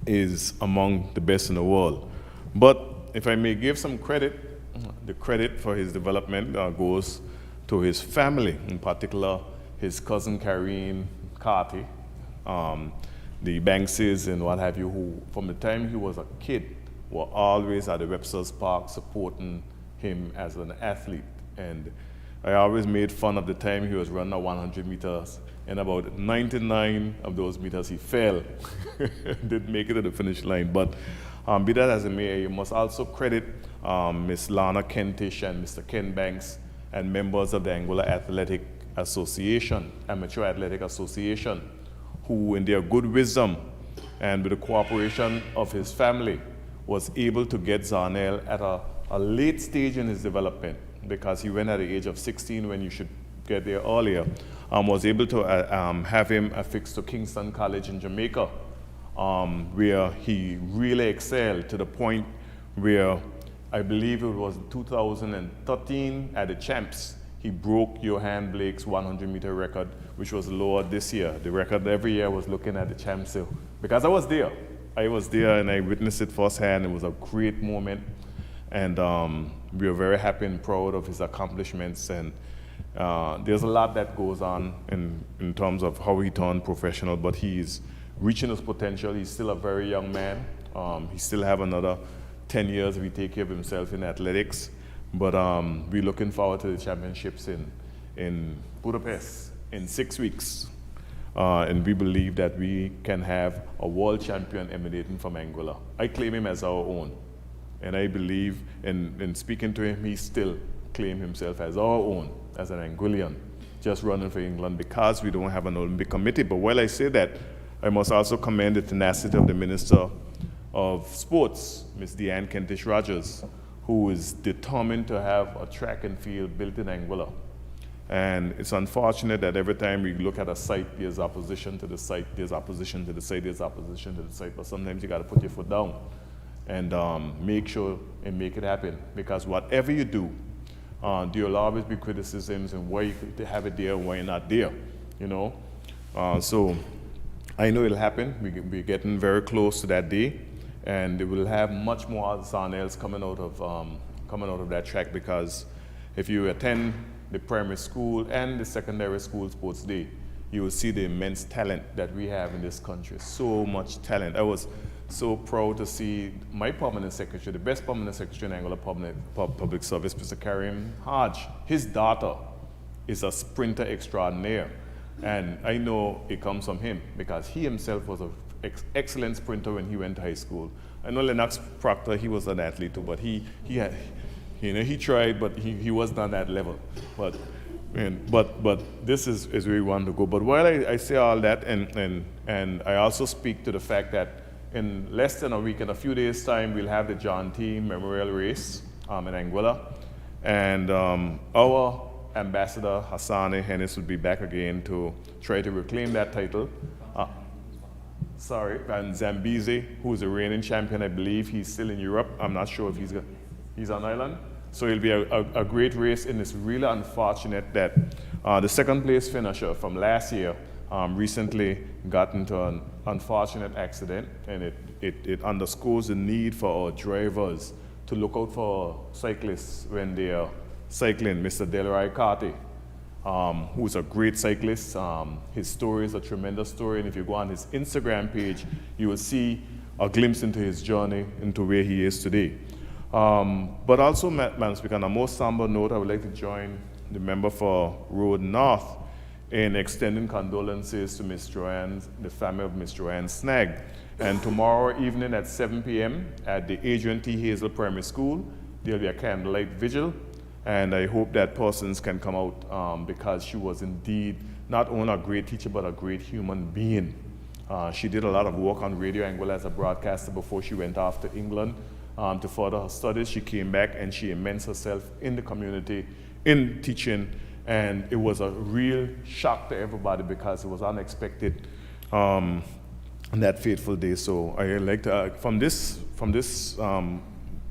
is among the best in the world. But if I may give some credit, the credit for his development goes to his family, in particular his cousin Karine Carty, the Bankses and what have you, who from the time he was a kid were always at the Webster's Park supporting him as an athlete. And I always made fun of the time he was running 100 meters, and about 99 of those meters he fell, didn't make it to the finish line. But be that as it may, you must also credit Miss Lana Kentish and Mr. Ken Banks and members of the Anguilla Athletic Association, Amateur Athletic Association, who in their good wisdom and with the cooperation of his family was able to get Zarnell at a late stage in his development, because he went at the age of 16 when you should get there earlier, was able to have him affixed to Kingston College in Jamaica, where he really excelled to the point where I believe it was 2013 at the Champs, he broke Johan Blake's 100-meter record, which was lowered this year. The record every year was looking at the Champs. So, because I was there and I witnessed it firsthand. It was a great moment. And we are very happy and proud of his accomplishments. And there's a lot that goes on in terms of how he turned professional, but he's reaching his potential. He's still a very young man. He still have another 10 years if he take care of himself in athletics. But we're looking forward to the championships in Budapest in 6 weeks. And we believe that we can have a world champion emanating from Anguilla. I claim him as our own. And I believe in speaking to him, he still claims himself as our own, as an Anguillian, just running for England because we don't have an Olympic committee. But while I say that, I must also commend the tenacity of the Minister of Sports, Ms. Deanne Kentish-Rogers, who is determined to have a track and field built in Anguilla. And it's unfortunate that every time we look at a site, there's opposition to the site, there's opposition to the site, there's opposition to the site, but sometimes you gotta put your foot down and make sure and make it happen. Because whatever you do, there will always be criticisms and why you could have it there and why you're not there, you know? So I know it'll happen. We're getting very close to that day, and we'll have much more Zarnels coming out of that track, because if you attend the primary school and the secondary school sports day, you will see the immense talent that we have in this country. So much talent. I was so proud to see my permanent secretary, the best permanent secretary in Anguilla Public Service, Mr. Karim Hodge. His daughter is a sprinter extraordinaire. And I know it comes from him because he himself was an excellent sprinter when he went to high school. I know Lennox Proctor, he was an athlete too, but he had, you know, he tried, but he wasn't on that level. But this is where we want to go. But while I say all that, and I also speak to the fact that in less than a week, in a few days' time, we'll have the John T. Memorial Race in Anguilla. And our Ambassador Hassani Hennis will be back again to try to reclaim that title. and Zambezi, who's a reigning champion. I believe he's still in Europe. I'm not sure if he's on island. So it'll be a great race, and it's really unfortunate that the second place finisher from last year recently got into an unfortunate accident, and it underscores the need for our drivers to look out for cyclists when they are cycling. Mr. Delroy Carty, who's a great cyclist. His story is a tremendous story, and if you go on his Instagram page, you will see a glimpse into his journey, into where he is today. But also, Madam Speaker, on a more somber note, I would like to join the member for Road North in extending condolences to the family of Miss Joanne Snag. And tomorrow evening at 7 p.m. at the Adrian T. Hazel Primary School, there'll be a candlelight vigil. And I hope that persons can come out because she was indeed not only a great teacher, but a great human being. She did a lot of work on Radio Anguilla as a broadcaster before she went off to England to further her studies. She came back and she immersed herself in the community, in teaching, and it was a real shock to everybody because it was unexpected on that fateful day. So I like to, from this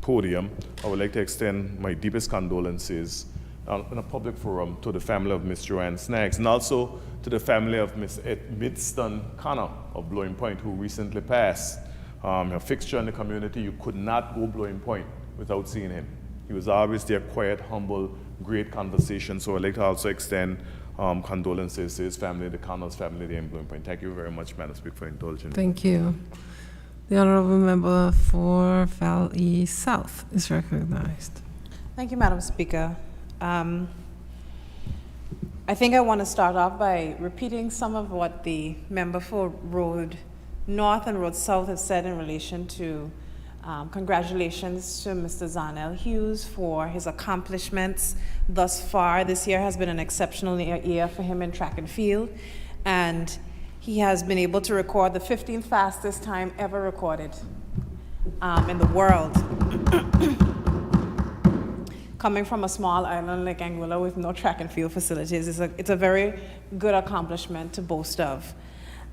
podium, I would like to extend my deepest condolences in a public forum to the family of Miss Joanne Snaggs, and also to the family of Miss Midston Connor of Blowing Point, who recently passed. A fixture in the community. You could not go Blowing Point without seeing him. He was always there, quiet, humble, great conversation. So I'd like to also extend condolences to his family, the Connors family there in Blowing Point. Thank you very much, Madam Speaker, for indulging me. Thank you. The Honourable Member for Valley South is recognized. Thank you, Madam Speaker. I think I want to start off by repeating some of what the member for Road North and Road South have said in relation to congratulations to Mr. Zarnell Hughes for his accomplishments thus far. This year has been an exceptional year for him in track and field, and he has been able to record the 15th fastest time ever recorded in the world. Coming from a small island like Anguilla with no track and field facilities, it's a very good accomplishment to boast of.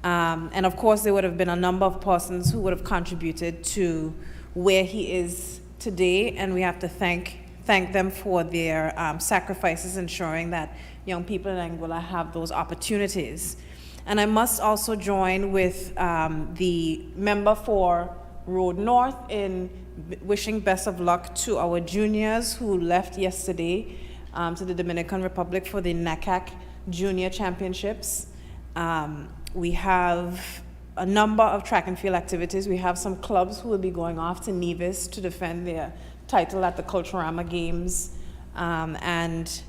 And of course, there would have been a number of persons who would have contributed to where he is today, and we have to thank them for their sacrifices, ensuring that young people in Anguilla have those opportunities. And I must also join with the member for Road North in wishing best of luck to our juniors who left yesterday to the Dominican Republic for the NACAC Junior Championships. We have a number of track and field activities. We have some clubs who will be going off to Nevis to defend their title at the Culturama Games, and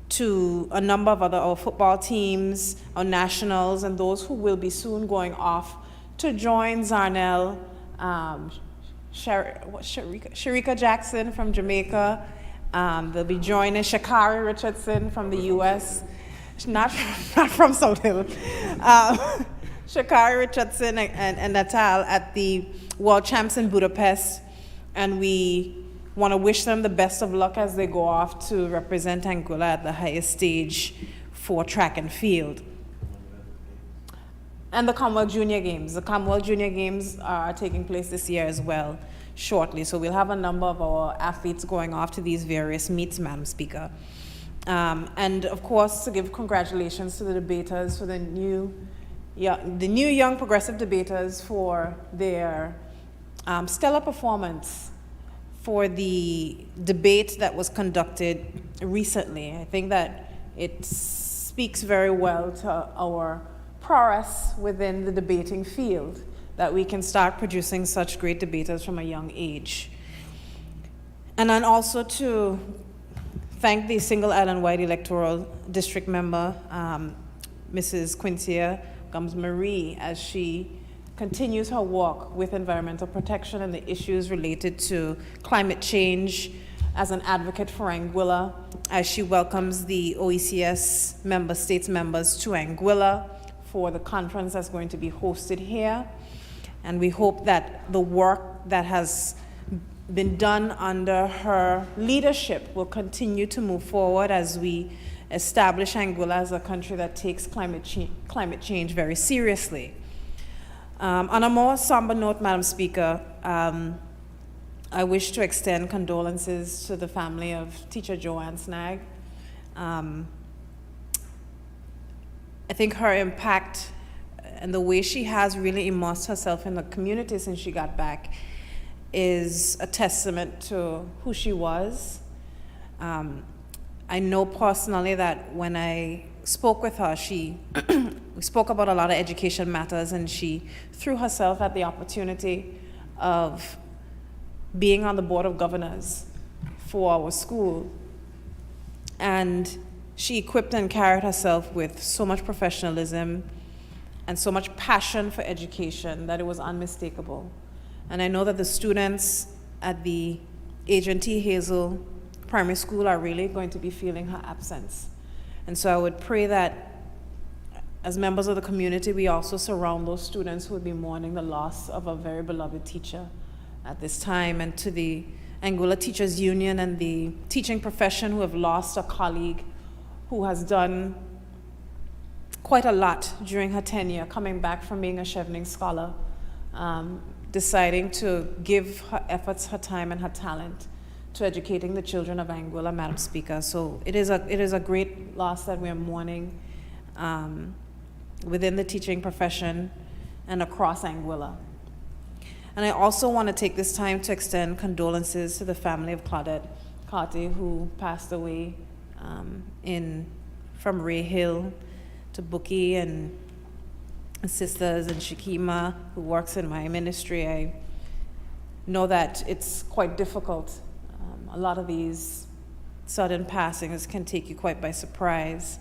to a number of our football teams, our nationals, and those who will be soon going off to join Zarnell, Sharika Jackson from Jamaica. They'll be joining Shakari Richardson from the U.S., not from South Hill. Shakari Richardson and Natal at the World Champs in Budapest, and we want to wish them the best of luck as they go off to represent Anguilla at the highest stage for track and field. And the Commonwealth Junior Games. The Commonwealth Junior Games are taking place this year as well, shortly. So we'll have a number of our athletes going off to these various meets, Madam Speaker. And of course, to give congratulations to the debaters, for the new young progressive debaters for their stellar performance for the debate that was conducted recently. I think that it speaks very well to our prowess within the debating field, that we can start producing such great debaters from a young age. And then also to thank the Single Island Wide Electoral District member, Mrs. Quincia Gums-Marie, as she continues her work with environmental protection and the issues related to climate change as an advocate for Anguilla, as she welcomes the OECS member states members to Anguilla for the conference that's going to be hosted here. And we hope that the work that has been done under her leadership will continue to move forward as we establish Anguilla as a country that takes climate change very seriously. On a more somber note, Madam Speaker, I wish to extend condolences to the family of teacher Joanne Snag. I think her impact and the way she has really immersed herself in the community since she got back is a testament to who she was. I know personally that when I spoke with her, we spoke about a lot of education matters, and she threw herself at the opportunity of being on the Board of Governors for our school. And she equipped and carried herself with so much professionalism and so much passion for education that it was unmistakable. And I know that the students at the Agent T. Hazel Primary School are really going to be feeling her absence. And so I would pray that as members of the community, we also surround those students who would be mourning the loss of a very beloved teacher at this time, and to the Anguilla Teachers Union and the teaching profession who have lost a colleague who has done quite a lot during her tenure, coming back from being a Chevening Scholar, deciding to give her efforts, her time, and her talent to educating the children of Anguilla, Madam Speaker. So it is a great loss that we are mourning within the teaching profession and across Anguilla. And I also want to take this time to extend condolences to the family of Claudette Carty, who passed away from Ray Hill, to Bookie and sisters, and Shakima, who works in my ministry. I know that it's quite difficult. A lot of these sudden passings can take you quite by surprise.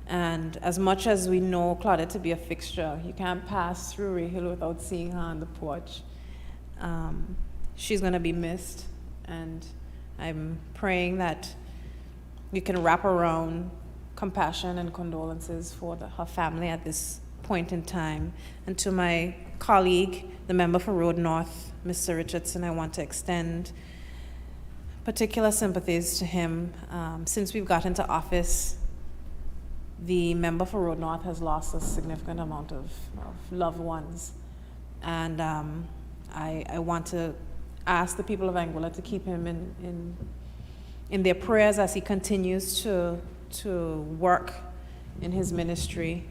And as much as we know Claudette to be a fixture, you can't pass through Ray Hill without seeing her on the porch. She's going to be missed, and I'm praying that you can wrap around compassion and condolences for her family at this point in time. And to my colleague, the member for Road North, Mr. Richardson, I want to extend particular sympathies to him. Since we've got into office, the member for Road North has lost a significant amount of loved ones. And I want to ask the people of Anguilla to keep him in their prayers as he continues to work in his ministry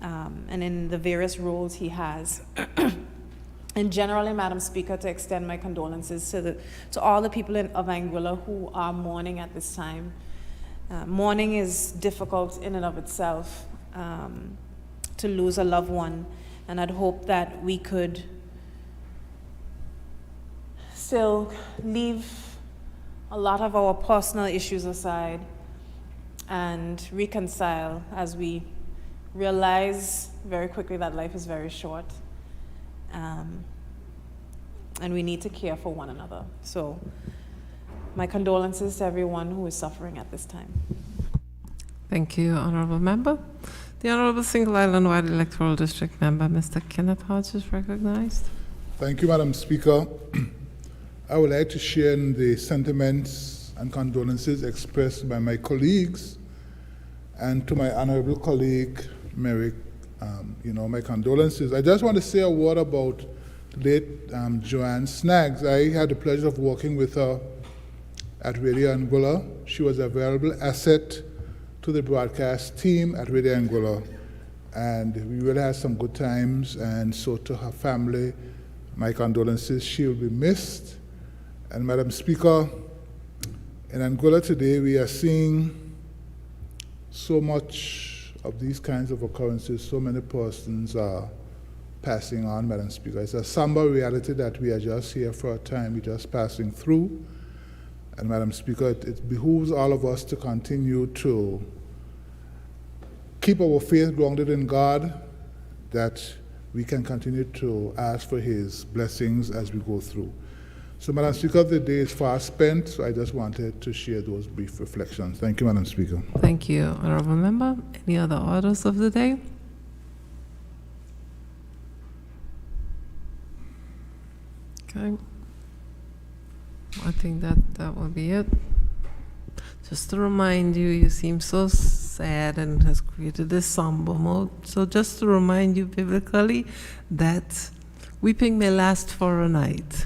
and in the various roles he has. And generally, Madam Speaker, to extend my condolences to all the people of Anguilla who are mourning at this time. Mourning is difficult in and of itself, to lose a loved one, and I'd hope that we could still leave a lot of our personal issues aside and reconcile as we realize very quickly that life is very short, and we need to care for one another. So my condolences to everyone who is suffering at this time. Thank you, Honorable Member. The Honorable Single Island Wide Electoral District Member, Mr. Kenneth Hodge, is recognized. Thank you, Madam Speaker. I would like to share in the sentiments and condolences expressed by my colleagues, and to my honorable colleague, Merrick, my condolences. I just want to say a word about late Joanne Snaggs. I had the pleasure of working with her at Radio Anguilla. She was a valuable asset to the broadcast team at Radio Anguilla, and we really had some good times. And so to her family, my condolences. She will be missed. And Madam Speaker, in Anguilla today, we are seeing so much of these kinds of occurrences. So many persons are passing on, Madam Speaker. It's a somber reality that we are just here for a time. We're just passing through. And Madam Speaker, it behooves all of us to continue to keep our faith grounded in God, that we can continue to ask for His blessings as we go through. So, Madam Speaker, the day is far spent, so I just wanted to share those brief reflections. Thank you, Madam Speaker. Thank you, Honorable Member. Any other orders of the day? Okay. I think that will be it. Just to remind you, you seem so sad and has created this somber mode. So just to remind you biblically that weeping may last for a night,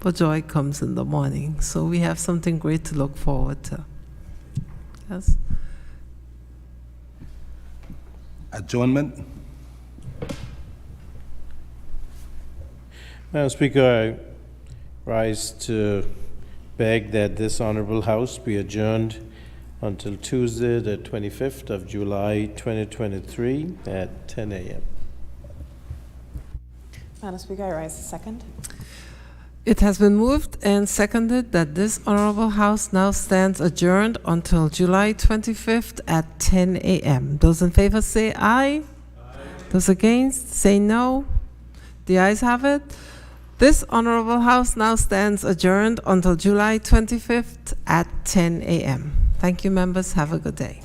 but joy comes in the morning. So we have something great to look forward to. Yes? Adjournment. Madam Speaker, I rise to beg that this honorable House be adjourned until Tuesday, the 25th of July, 2023 at 10 a.m. Madam Speaker, I rise to second. It has been moved and seconded that this honorable House now stands adjourned until July 25th at 10 a.m. Those in favor say aye. Those against say no. The ayes have it. This honorable House now stands adjourned until July 25th at 10 a.m. Thank you, members. Have a good day.